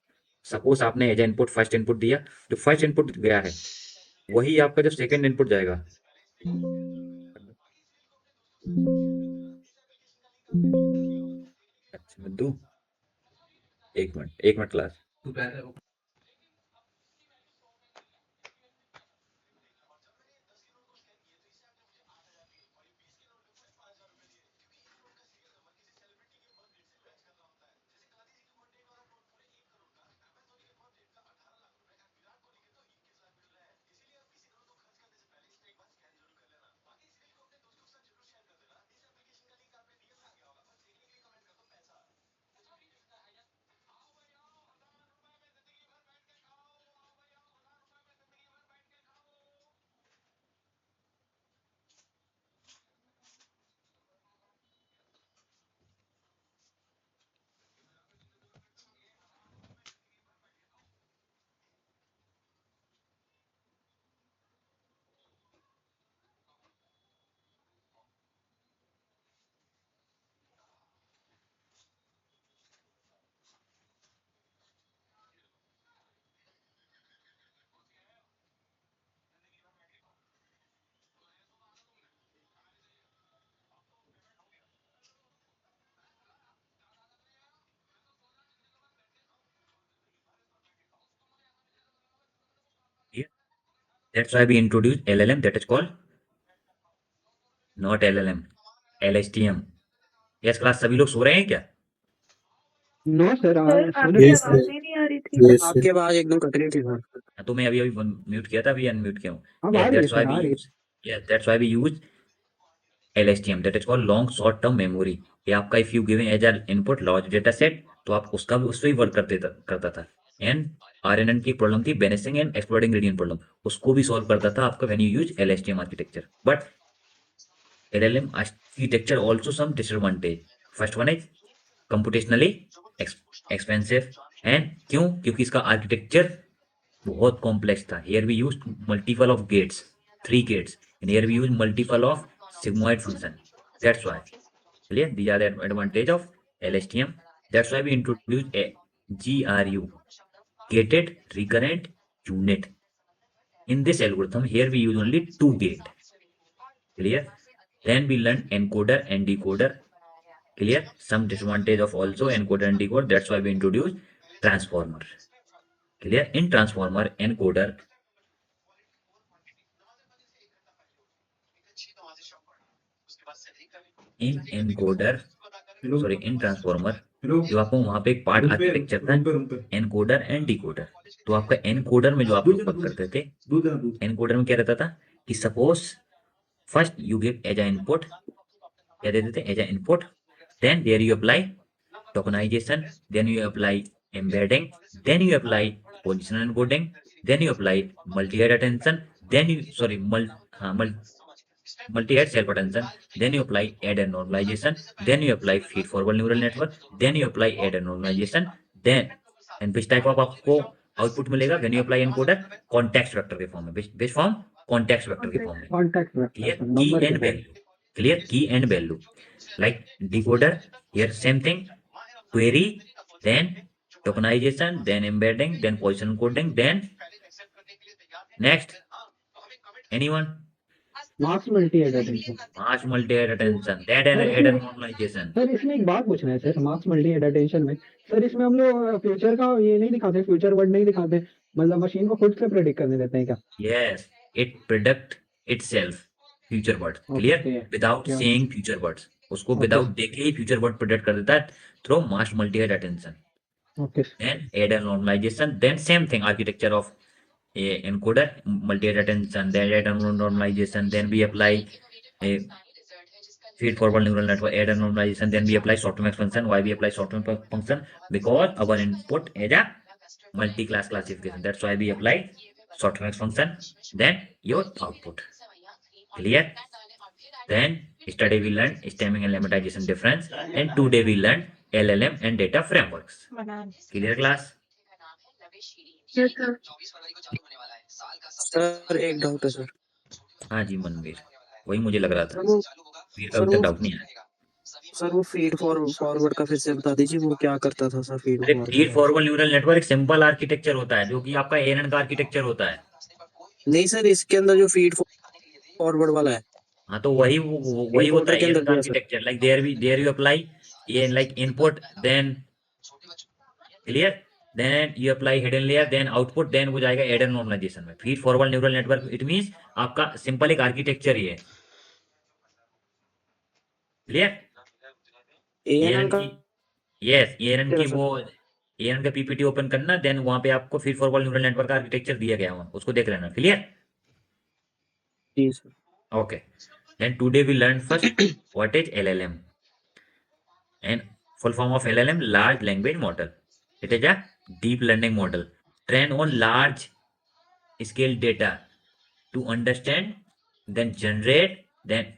Suppose आपने एज इनपुट फर्स्ट इनपुट दिया, जो फर्स्ट इनपुट गया है वही आपका जब सेकंड इनपुट जाएगा. अच्छा मैं दूं, एक minute class. That's why we introduced LLM, that is called not LLM, LSTM. Yes class, सभी लोग सो रहे हैं क्या? नो सर सर सोने आपकी Yes, आवाज sir. ही नहीं आ रही थी। Yes, sir. आपकी आवाज एकदम कट रही थी सर। तो मैं अभी म्यूट किया था, अभी अनम्यूट किया हूँ। अब आ Yes, रही है that's why सर, we आ रही है। use, yes, that's why we use LSTM, that is called long short term memory. ये आपका if you given as an input large data set, तो आप उसका भी उससे ही वर्क करता था। एंड RNN की प्रॉब्लम थी banishing and exploding gradient problem, उसको भी सॉल्व करता था आपका when you use LSTM architecture. But LLM architecture also some disadvantage. First one is computationally expensive, and क्यों? क्योंकि इसका आर्किटेक्चर बहुत कॉम्प्लेक्स था। Here we used multiple of gates, 3 gates, and here we use multiple of sigmoid function. That's why. Clear? These are the advantage of LSTM. That's why we introduced a GRU, gated recurrent unit. In this algorithm, here we use only 2 gate. Clear? Then we learn encoder and decoder. Clear? Some disadvantage of also encoder and decoder. That's why we introduce transformer. Clear? In transformer, encoder, in encoder, sorry, in transformer, जो आपको वहां पे एक पार्ट आर्किटेक्चर था एनकोडर एंड डिकोडर। तो आपका एनकोडर में जो आप लोग वर्क करते थे, एनकोडर में क्या रहता था कि suppose first you give as a input, क्या देते थे as a input, then there you apply tokenization, then you apply embedding, then you apply positional encoding, then you apply multi-head attention, then you multi-head self attention, then you apply add and normalization, then you apply feed forward neural network, then you apply add and normalization, then and which type of आपको आउटपुट मिलेगा when you apply encoder, context vector के फॉर्म में, which form, context vector के फॉर्म में। Contact Clear? Key and value. Clear? Key and value. Like decoder, here same thing. Query, then tokenization, then embedding, then position encoding, then next. Anyone? Marks multi head attention. Mass multi-head attention, that and add and normalization. Sir इसमें एक बात पूछना है sir, marks multi head attention में सर इसमें हम लोग फ्यूचर का ये नहीं दिखाते, फ्यूचर वर्ड नहीं दिखाते, मतलब मशीन को खुद से प्रेडिक्ट करने देते हैं क्या? Yes, it predict itself future words. Clear? Okay. Without Yeah. saying future words. उसको Okay. without देखे ही future word predict कर देता है through mass multi-head attention. Okay Then add and normalization, then same thing, architecture of a encoder, multi-head attention, then add and normalization, then we apply a feed forward neural network, add and normalization, then we apply short-term expansion. Why we apply short-term function? Because our input is a multi-class classification. That's why we apply short-term expansion, then your output. Clear? Then yesterday we learned stemming and lemmatization difference, and today we learned LLM and data frameworks. Clear class? Yes sir. Sir एक डाउट है सर। हाँ जी मनवीर, वही मुझे लग रहा था, सर वो वीर का अभी तक डाउट नहीं आया। सर वो फीड फॉरवर्ड का फिर से बता दीजिए, वो क्या करता था सर फीड अरे forward? Feed forward neural network एक सिंपल आर्किटेक्चर होता है जो कि आपका ANN का आर्किटेक्चर होता है। नहीं सर, इसके अंदर जो फीड फॉरवर्ड वाला है, हाँ तो वही होता है के अंदर ANN का दिया सर। Architecture. Like there you apply like input, then clear, then you apply hidden layer, then output, then वो जाएगा add and normalization में। Feed forward neural network it means आपका सिंपल एक आर्किटेक्चर ही है। क्लियर? ANN का यस, ANN की वो ANN का PPT ओपन करना, देन वहां पे आपको फीड फॉरवर्ड न्यूरल नेटवर्क का आर्किटेक्चर दिया गया है, उसको देख लेना। Clear? Ji sir. Okay. Then today we learn first what is LLM. And full form of LLM, large language model. It is a deep learning model trained on large scale data to understand, then generate, then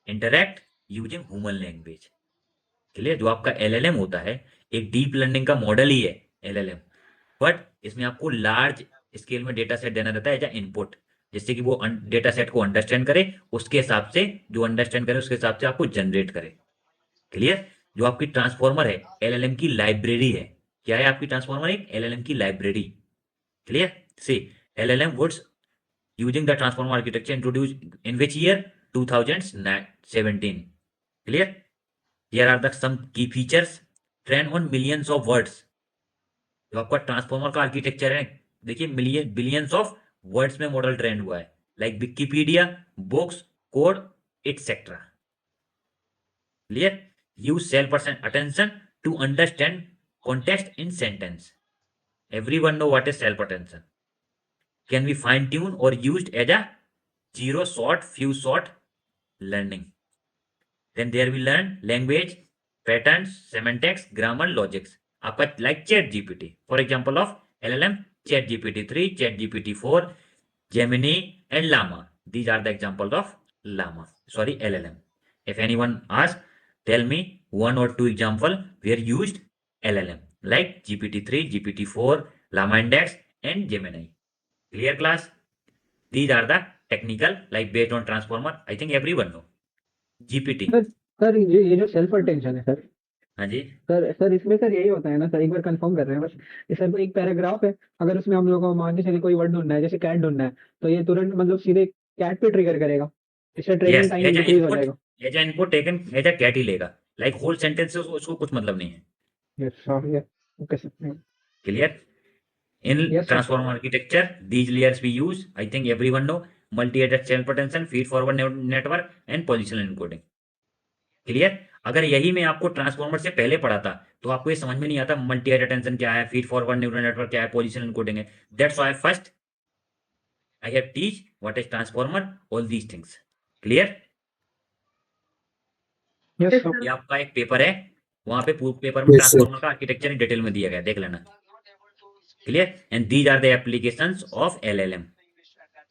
interact using human language. Clear? जो आपका LLM होता है एक डीप लर्निंग का मॉडल ही है LLM, बट इसमें आपको लार्ज स्केल में डेटा सेट देना रहता है एज इनपुट, जिससे कि वो डेटा सेट को अंडरस्टैंड करे, उसके हिसाब से जो अंडरस्टैंड करे उसके हिसाब से आपको जनरेट करे। क्लियर? जो आपकी ट्रांसफॉर्मर है LLM की लाइब्रेरी है। क्या है आपकी ट्रांसफॉर्मर? एक LLM की library. Clear? See LLM woods using the transformer architecture introduced in which year? 2017। Clear? Here are the some key features trained on millions of words. जो आपका ट्रांसफॉर्मर का आर्किटेक्चर है, देखिए बिलियंस ऑफ वर्ड्स में मॉडल ट्रेंड हुआ है, like Wikipedia, books, code, etcetera. Clear? Use self person attention to understand context in sentence. Everyone know what is self attention. Can be fine tuned or used as a zero shot, few shot learning. Then there we learn language, patterns, semantics, grammar, logics. आपका like Chat GPT. For example of LLM, Chat GPT 3, Chat GPT 4, Gemini and Llama. These are the examples of Llama. Sorry, LLM. If anyone asks, tell me one or two example where used LLM like GPT-3, GPT-4, Llama Index and Gemini. Clear class? These are the technical like based on transformer. I think everyone know. GPT. Sir ये जो सेल्फ अटेंशन है सर, हाँ जी, सर इसमें सर यही होता है ना सर, एक बार कंफर्म कर रहे हैं बस। ये सर एक पैराग्राफ है, अगर उसमें हम लोग को मान के चलिए कोई वर्ड ढूंढना है, जैसे कैट ढूंढना है, तो ये तुरंत मतलब सीधे कैट पे ट्रिगर करेगा, इससे training yes. Time As a increase हो input, जाएगा। as a input taken as a cat ही लेगा. Like whole sentence से उसको कुछ मतलब नहीं है. Yes sir, okay sir. Clear? In Yes, sir. transformer architecture, these layers we use, I think everyone know, multi-threaded self attention, feed forward network and positional encoding. Clear? अगर यही मैं आपको ट्रांसफॉर्मर से पहले पढ़ा था तो आपको ये समझ में नहीं आता मल्टी अटेंशन क्या है, फीड फॉरवर्ड न्यूरल नेटवर्क क्या है, पोजिशनल एन्कोडिंग है। That's why first I have teach what is transformer, all these things. Clear? Yes sir. ये आपका एक पेपर है, वहां पे पूरे पेपर में Yes, sir. ट्रांसफॉर्मर का आर्किटेक्चर इन डिटेल में दिया गया, देख लेना। Clear? And these are the applications of LLM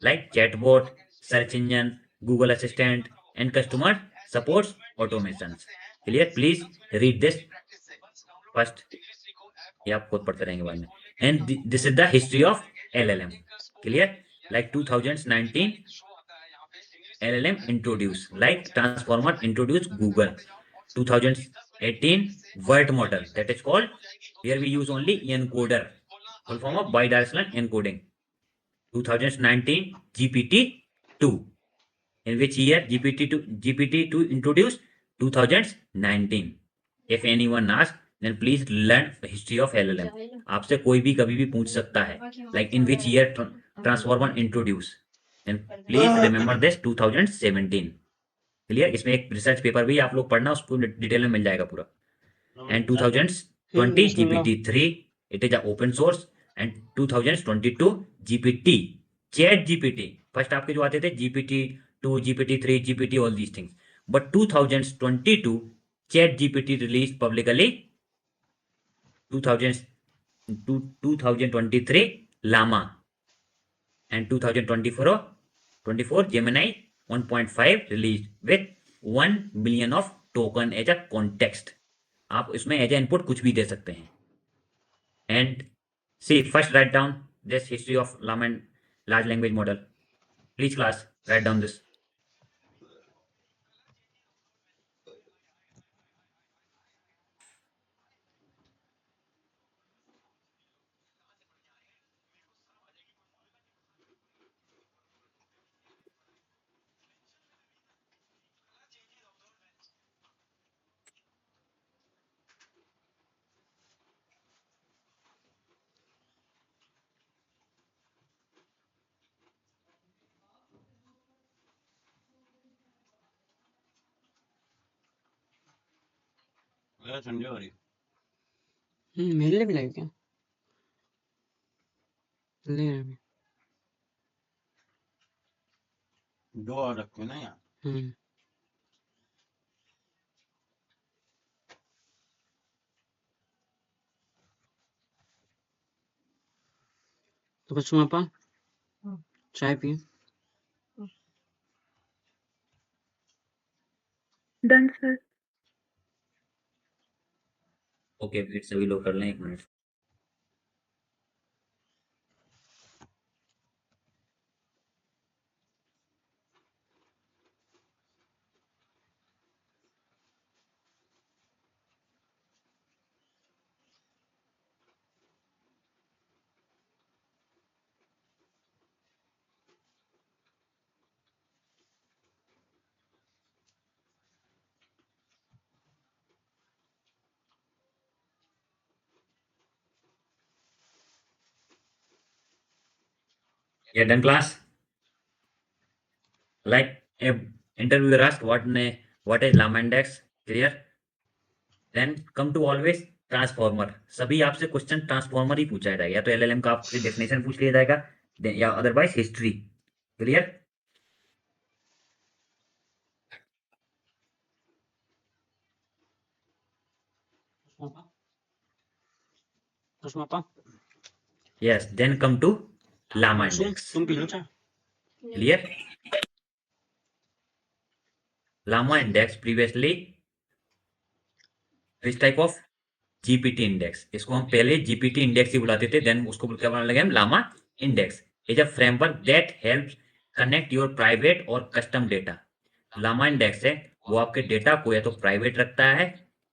like chatbot, search engine, Google assistant and customer supports automations. Clear? Please read this first, ये आप खुद पढ़ते रहेंगे बाद में। And this is the history of LLM. Clear? Like 2019 LLM introduced, like transformer introduced Google. 2018 word model, that is called, here we use only encoder, full form of bidirectional encoding. 2019 GPT-2. In which year GPT-2 introduced? 2019. If anyone asks, then please learn the history of LLM. आपसे कोई भी कभी भी पूछ सकता है, like in which year transformer introduced, and please remember this 2017. Clear? इसमें एक रिसर्च पेपर भी आप लोग पढ़ना, उसको डिटेल में मिल जाएगा पूरा। And 2020 GPT-3, it is a open source. And 2022 GPT, chat GPT। First आपके जो आते थे GPT-2, GPT-3, GPT, all these things, but 2022 chat GPT release publicly. 2023 Llama, and 2024 Gemini 1.5 released with 1 billion of token as a context. आप इसमें एज ए इनपुट कुछ भी दे सकते हैं। And see first write down this history of llama and large language model. Please class, write down this. ठंडी हो रही। मेरे लिए भी लाइव क्या ले रहे हैं। दो और रखे ना यार। तो बच्चों आपा चाय पिए। Done sir. ओके, फिर सभी लोग कर लें, एक minute. Yeah, done class. Like a interviewer asked what is llama index, clear? Then come to always transformer. सभी आपसे क्वेश्चन ट्रांसफॉर्मर ही पूछा जाएगा, या तो एलएलएम का आपसे डेफिनेशन पूछ लिया जाएगा या otherwise history. Clear? Yes, then come to llama index. तुम पी लो चाय. Clear? Llama index previously which type of GPT index. इसको हम पहले जीपीटी इंडेक्स ही बुलाते थे, देन उसको क्या बनाने लगे हम, llama index. Is a framework that helps connect your private और कस्टम डेटा. लामा इंडेक्स है वो आपके डेटा को या तो प्राइवेट रखता है,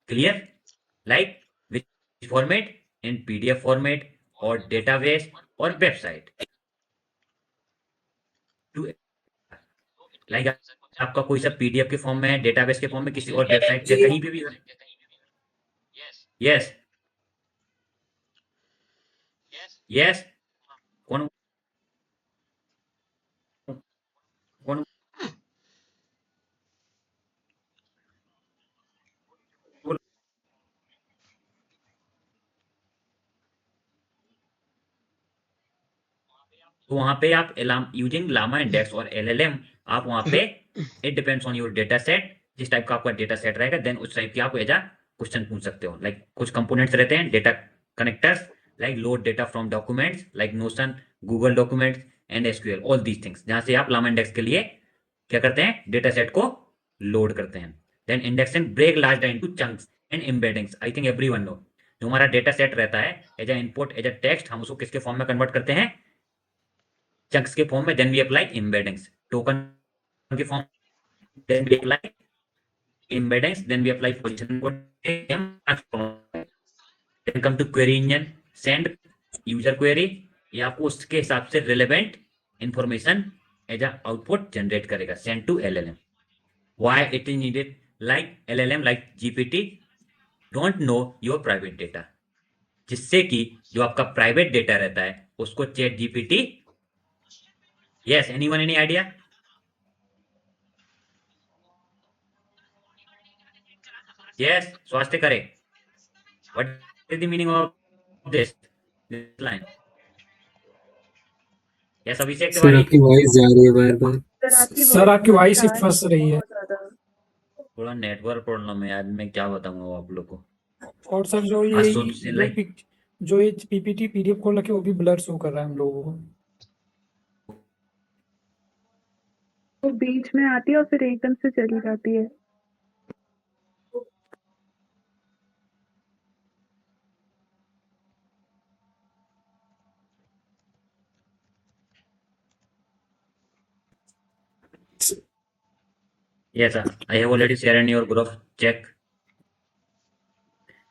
clear, like which format, in PDF format और डेटाबेस और वेबसाइट. टू लाइक आपका कोई सा पीडीएफ के फॉर्म में है, डेटाबेस के फॉर्म में, किसी और वेबसाइट पे कहीं पे भी. Yes yes. कौन कौन तो वहां पे आप यूजिंग लामा इंडेक्स और एलएलएम, आप वहां पे it depends on your data set. जिस टाइप का आपका डेटा सेट रहेगा देन उस टाइप की आप एज क्वेश्चन पूछ सकते हो. लाइक कुछ कंपोनेंट्स रहते हैं data connectors, like load data from documents like notion, Google documents and SQL, all these things, जहां से आप लामा इंडेक्स के लिए क्या करते हैं, डेटा सेट को लोड करते हैं. Then indexing break large data into chunks and embeddings. I think everyone know, जो हमारा डेटा सेट रहता है एज इनपुट एज टेक्स्ट, हम उसको किसके फॉर्म में कन्वर्ट करते हैं, चंक्स के फॉर्म में. Then we apply embeddings. Token के form, then we apply embeddings, then we apply position code. Then come to query engine, send user query, ये आपको उसके हिसाब से relevant information as output generate करेगा, send to LLM. Why it is needed, like LLM like GPT don't know your private data, जिससे कि जो आपका प्राइवेट डेटा रहता है उसको ChatGPT. Yes, anyone, any idea? Yes, स्वास्थ्य करे. What is the meaning of this line? Yes, Abhishek sir Tiwari. आपकी वॉइस जा रही है बार बार. सर आपकी वॉइस ही फंस रही है. थोड़ा नेटवर्क प्रॉब्लम है यार, मैं क्या बताऊंगा आप लोग को. और सर जो आज ये सोच से लाइक जो ये पीपीटी पीडीएफ खोल रखे वो भी ब्लर शो कर रहा है हम लोगों को. वो बीच में आती है और फिर एकदम से चली जाती है. yes sir, I have already shared in your group. Check.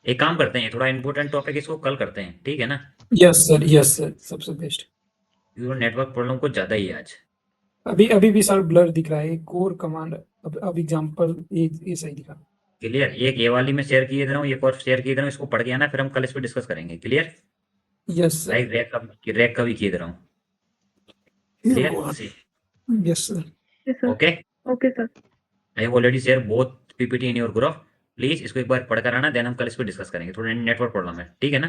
एक काम करते हैं, थोड़ा इंपॉर्टेंट टॉपिक इसको कल करते हैं, ठीक है ना? यस सर, सबसे बेस्ट. योर नेटवर्क प्रॉब्लम कुछ ज्यादा ही है आज. अभी भी सर ब्लर दिख रहा है. कोर कमांड अब एग्जांपल ये सही दिखा. क्लियर. एक ये वाली में शेयर किए दे रहा हूँ, एक और शेयर किए दे रहा हूँ, इसको पढ़ के आना, फिर हम कल इस पर डिस्कस करेंगे. Clear? Yes sir. Like rack का भी किए दे रहा हूँ. Clear? Yes sir. Okay. Okay sir. I have already share both PPT in your group. Please इसको एक बार पढ़ कर आना, देन हम कल इस पर डिस्कस करेंगे. थोड़ा नेटवर्क प्रॉब्लम है, ठीक है ना?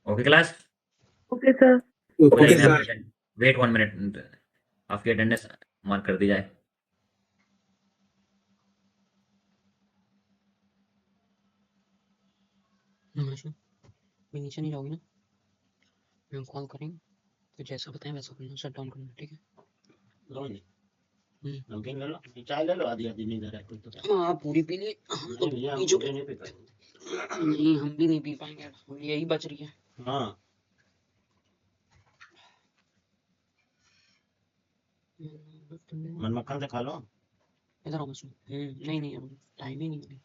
Okay class. Okay sir. Okay sir. Wait 1 minute, आपकी अटेंडेंस मार्क कर दी जाए. मैं नीचे नहीं जाऊंगी ना, मैं कॉल करेंगे तो जैसा बताएं वैसा करना, शट डाउन करना, ठीक है? नमकीन ले लो, चाय ले लो, आधी आधी नहीं दे रहा कोई तो. हाँ पूरी पी ली. हम तो नहीं जो नहीं, हम भी नहीं पी पाएंगे, हम यही बच रही है. हाँ मन मक्खन से खा लो. इधर आओ मसू. नहीं टाइम ही नहीं अभी.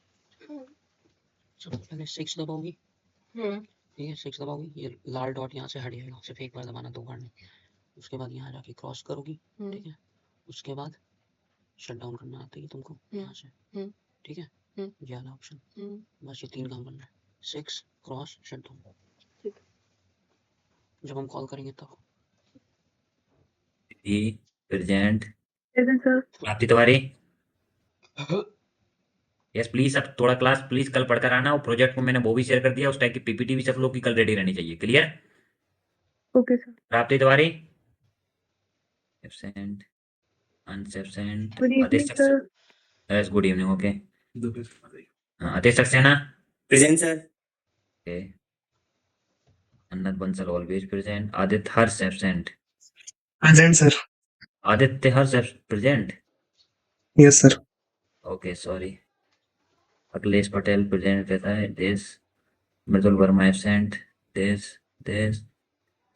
सबसे पहले 6 दबाओगी, ठीक है? 6 दबाओगी, ये लाल डॉट यहाँ से हट जाएगा, सिर्फ एक बार दबाना, 2 बार नहीं. उसके बाद यहाँ जाके क्रॉस करोगी, ठीक है? उसके बाद शट डाउन करना आता है तुमको यहाँ से, ठीक है? ये वाला ऑप्शन, बस ये 3 काम करना है. 6 क्रॉस शट डाउन. जब हम कॉल करेंगे तब। Present. Present sir. Prapti Tiwari. Yes please, अब थोड़ा क्लास प्लीज कल पढ़कर आना। और प्रोजेक्ट को मैंने वो भी शेयर कर दिया, उस टाइप की पीपीटी भी सब लोग की कल रेडी रहनी चाहिए। Clear? Okay sir. Prapti Tiwari absent, unabsent. Good evening sir. Yes good evening. Okay, Aadesh Saxena present sir. Okay, Anant Bansal always present. Aditya Harsh absent. Present sir. Aditya Harsh present. Yes sir. Okay sorry. Akhilesh Patel present रहता है। Desh Mridul Verma absent. Desh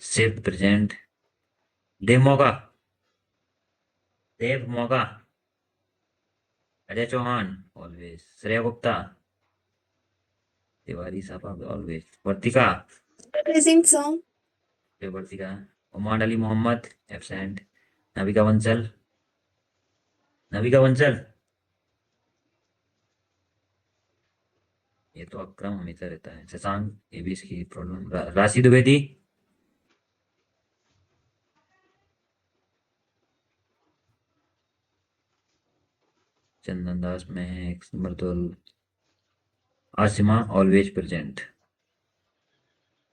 Shiv present. Dev Moga. Ajay Chauhan always. Shreya Gupta. Tiwari साहब always. Vartika present sir. Vartika. Uman Ali Mohammad absent. Navika Bansal ये तो अक्रम हमेशा रहता है। शशांक, ये भी इसकी प्रॉब्लम। राशि Dwivedi Chandan Das Mahak Mridul. Aasima always present.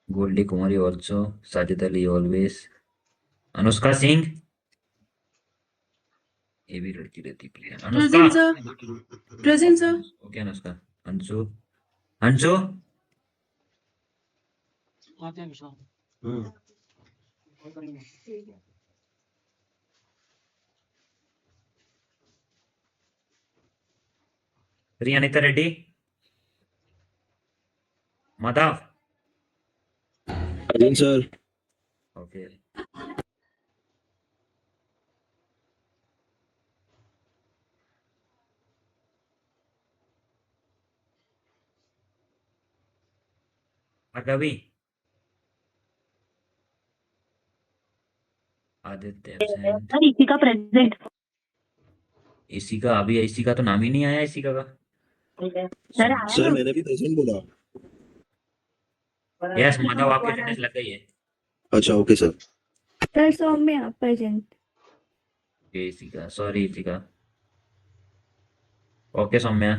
Goldie Kumari also. Sajid Ali always. Anushka Singh, ये भी लड़की रहती है। Anushka present sir. Okay Anushka. Anshu आते हैं विश्वास। कॉल करेंगे। Priyanita Reddy. Madhav present sir. Okay. Ravi Aditya absent. इसी का प्रेजेंट। इसी का अभी इसी का तो नाम ही नहीं आया। इसी का सर सर मैंने भी प्रेजेंट बोला। यस माधव, आपकी अटेंडेंस लग गई है। अच्छा okay sir. Sir Saumya present. इसी का सॉरी इसी का। Okay Saumya.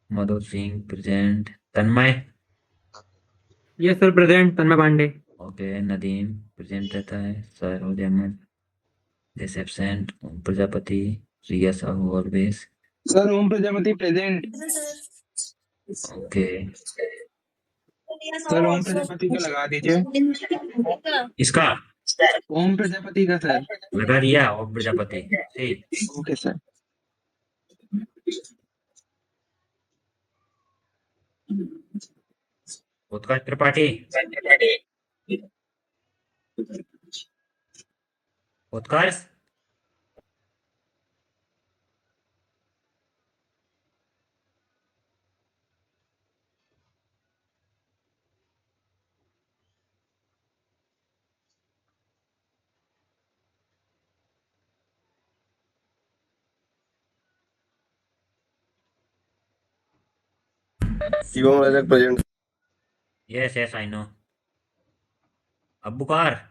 Madhu Singh present. Tanmay yes sir present. Tanmay Pandey. Okay. Nadeem present रहता है। Saroj Ahmad this absent. Om Prajapati. Riya Sahu always. Sir Om Prajapati present. Okay. Sir Om Prajapati का लगा दीजिए। इसका ओम प्रजापति का सर लगा दिया। ओम प्रजापति ठीक। Okay sir. Utkarsh Tripathi. Utkarsh Shivam Rajak present. Yes yes I know. Abbukar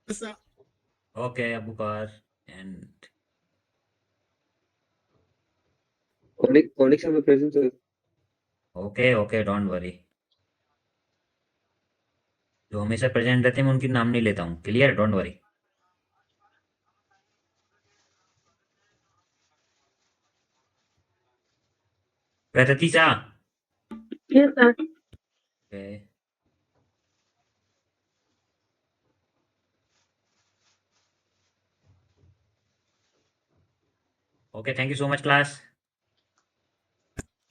Yes, sir. Okay Abbukar and Kaunik sir present sir. Okay okay don't worry. जो हमेशा प्रेजेंट रहते हैं मैं उनकी नाम नहीं लेता हूँ। Clear? Don't worry. Prateeti Shah yes sir. Okay. Okay thank you so much class.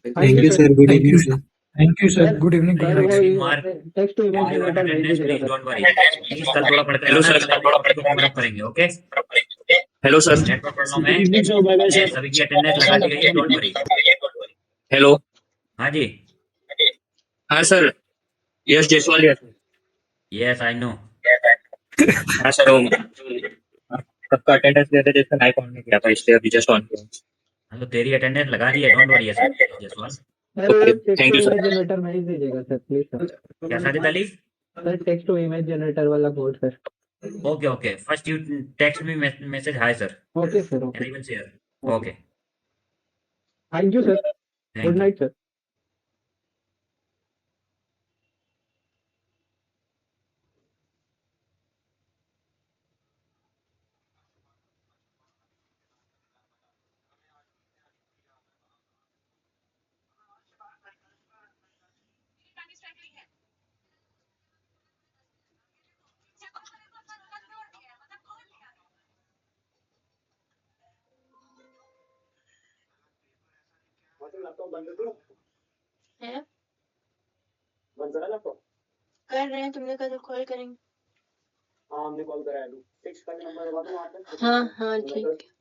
Thank you sir. Good Thank evening you. Sir. Thank you, sir. Good evening. Good sir night. वो mark text to image generator भेज अटेंडेंस दीजिएगा please sir. Don't worry. Please कल थोड़ा पढ़ के आना। कल हम करेंगे। Okay hello sir. Network problem good है। Evening sir. बाय बाय ये सर। सभी की अटेंडेंस लगा दी गई है। Don't worry. हेलो। हाँ जी हाँ sir. Yes Jaiswal. Yes I no. हाँ सर ओम सबका अटेंडेंस देते जैसे लाइव ऑन नहीं किया था इसलिए अभी जस्ट ऑन किया। हाँ तो तेरी अटेंडेंस लगा दी है। Don't worry Jaiswal. Sir okay text thank to you sir. Image generator में ही दीजिएगा सर प्लीज सर। क्या Sajid Ali? Sir text to image generator वाला code sir. Okay okay first you text me message hi sir okay sir and okay I will share. Okay okay thank you sir good thank you. Night sir. है कर रहे हैं, तुमने कहा कॉल करेंगे। हाँ हाँ ठीक है।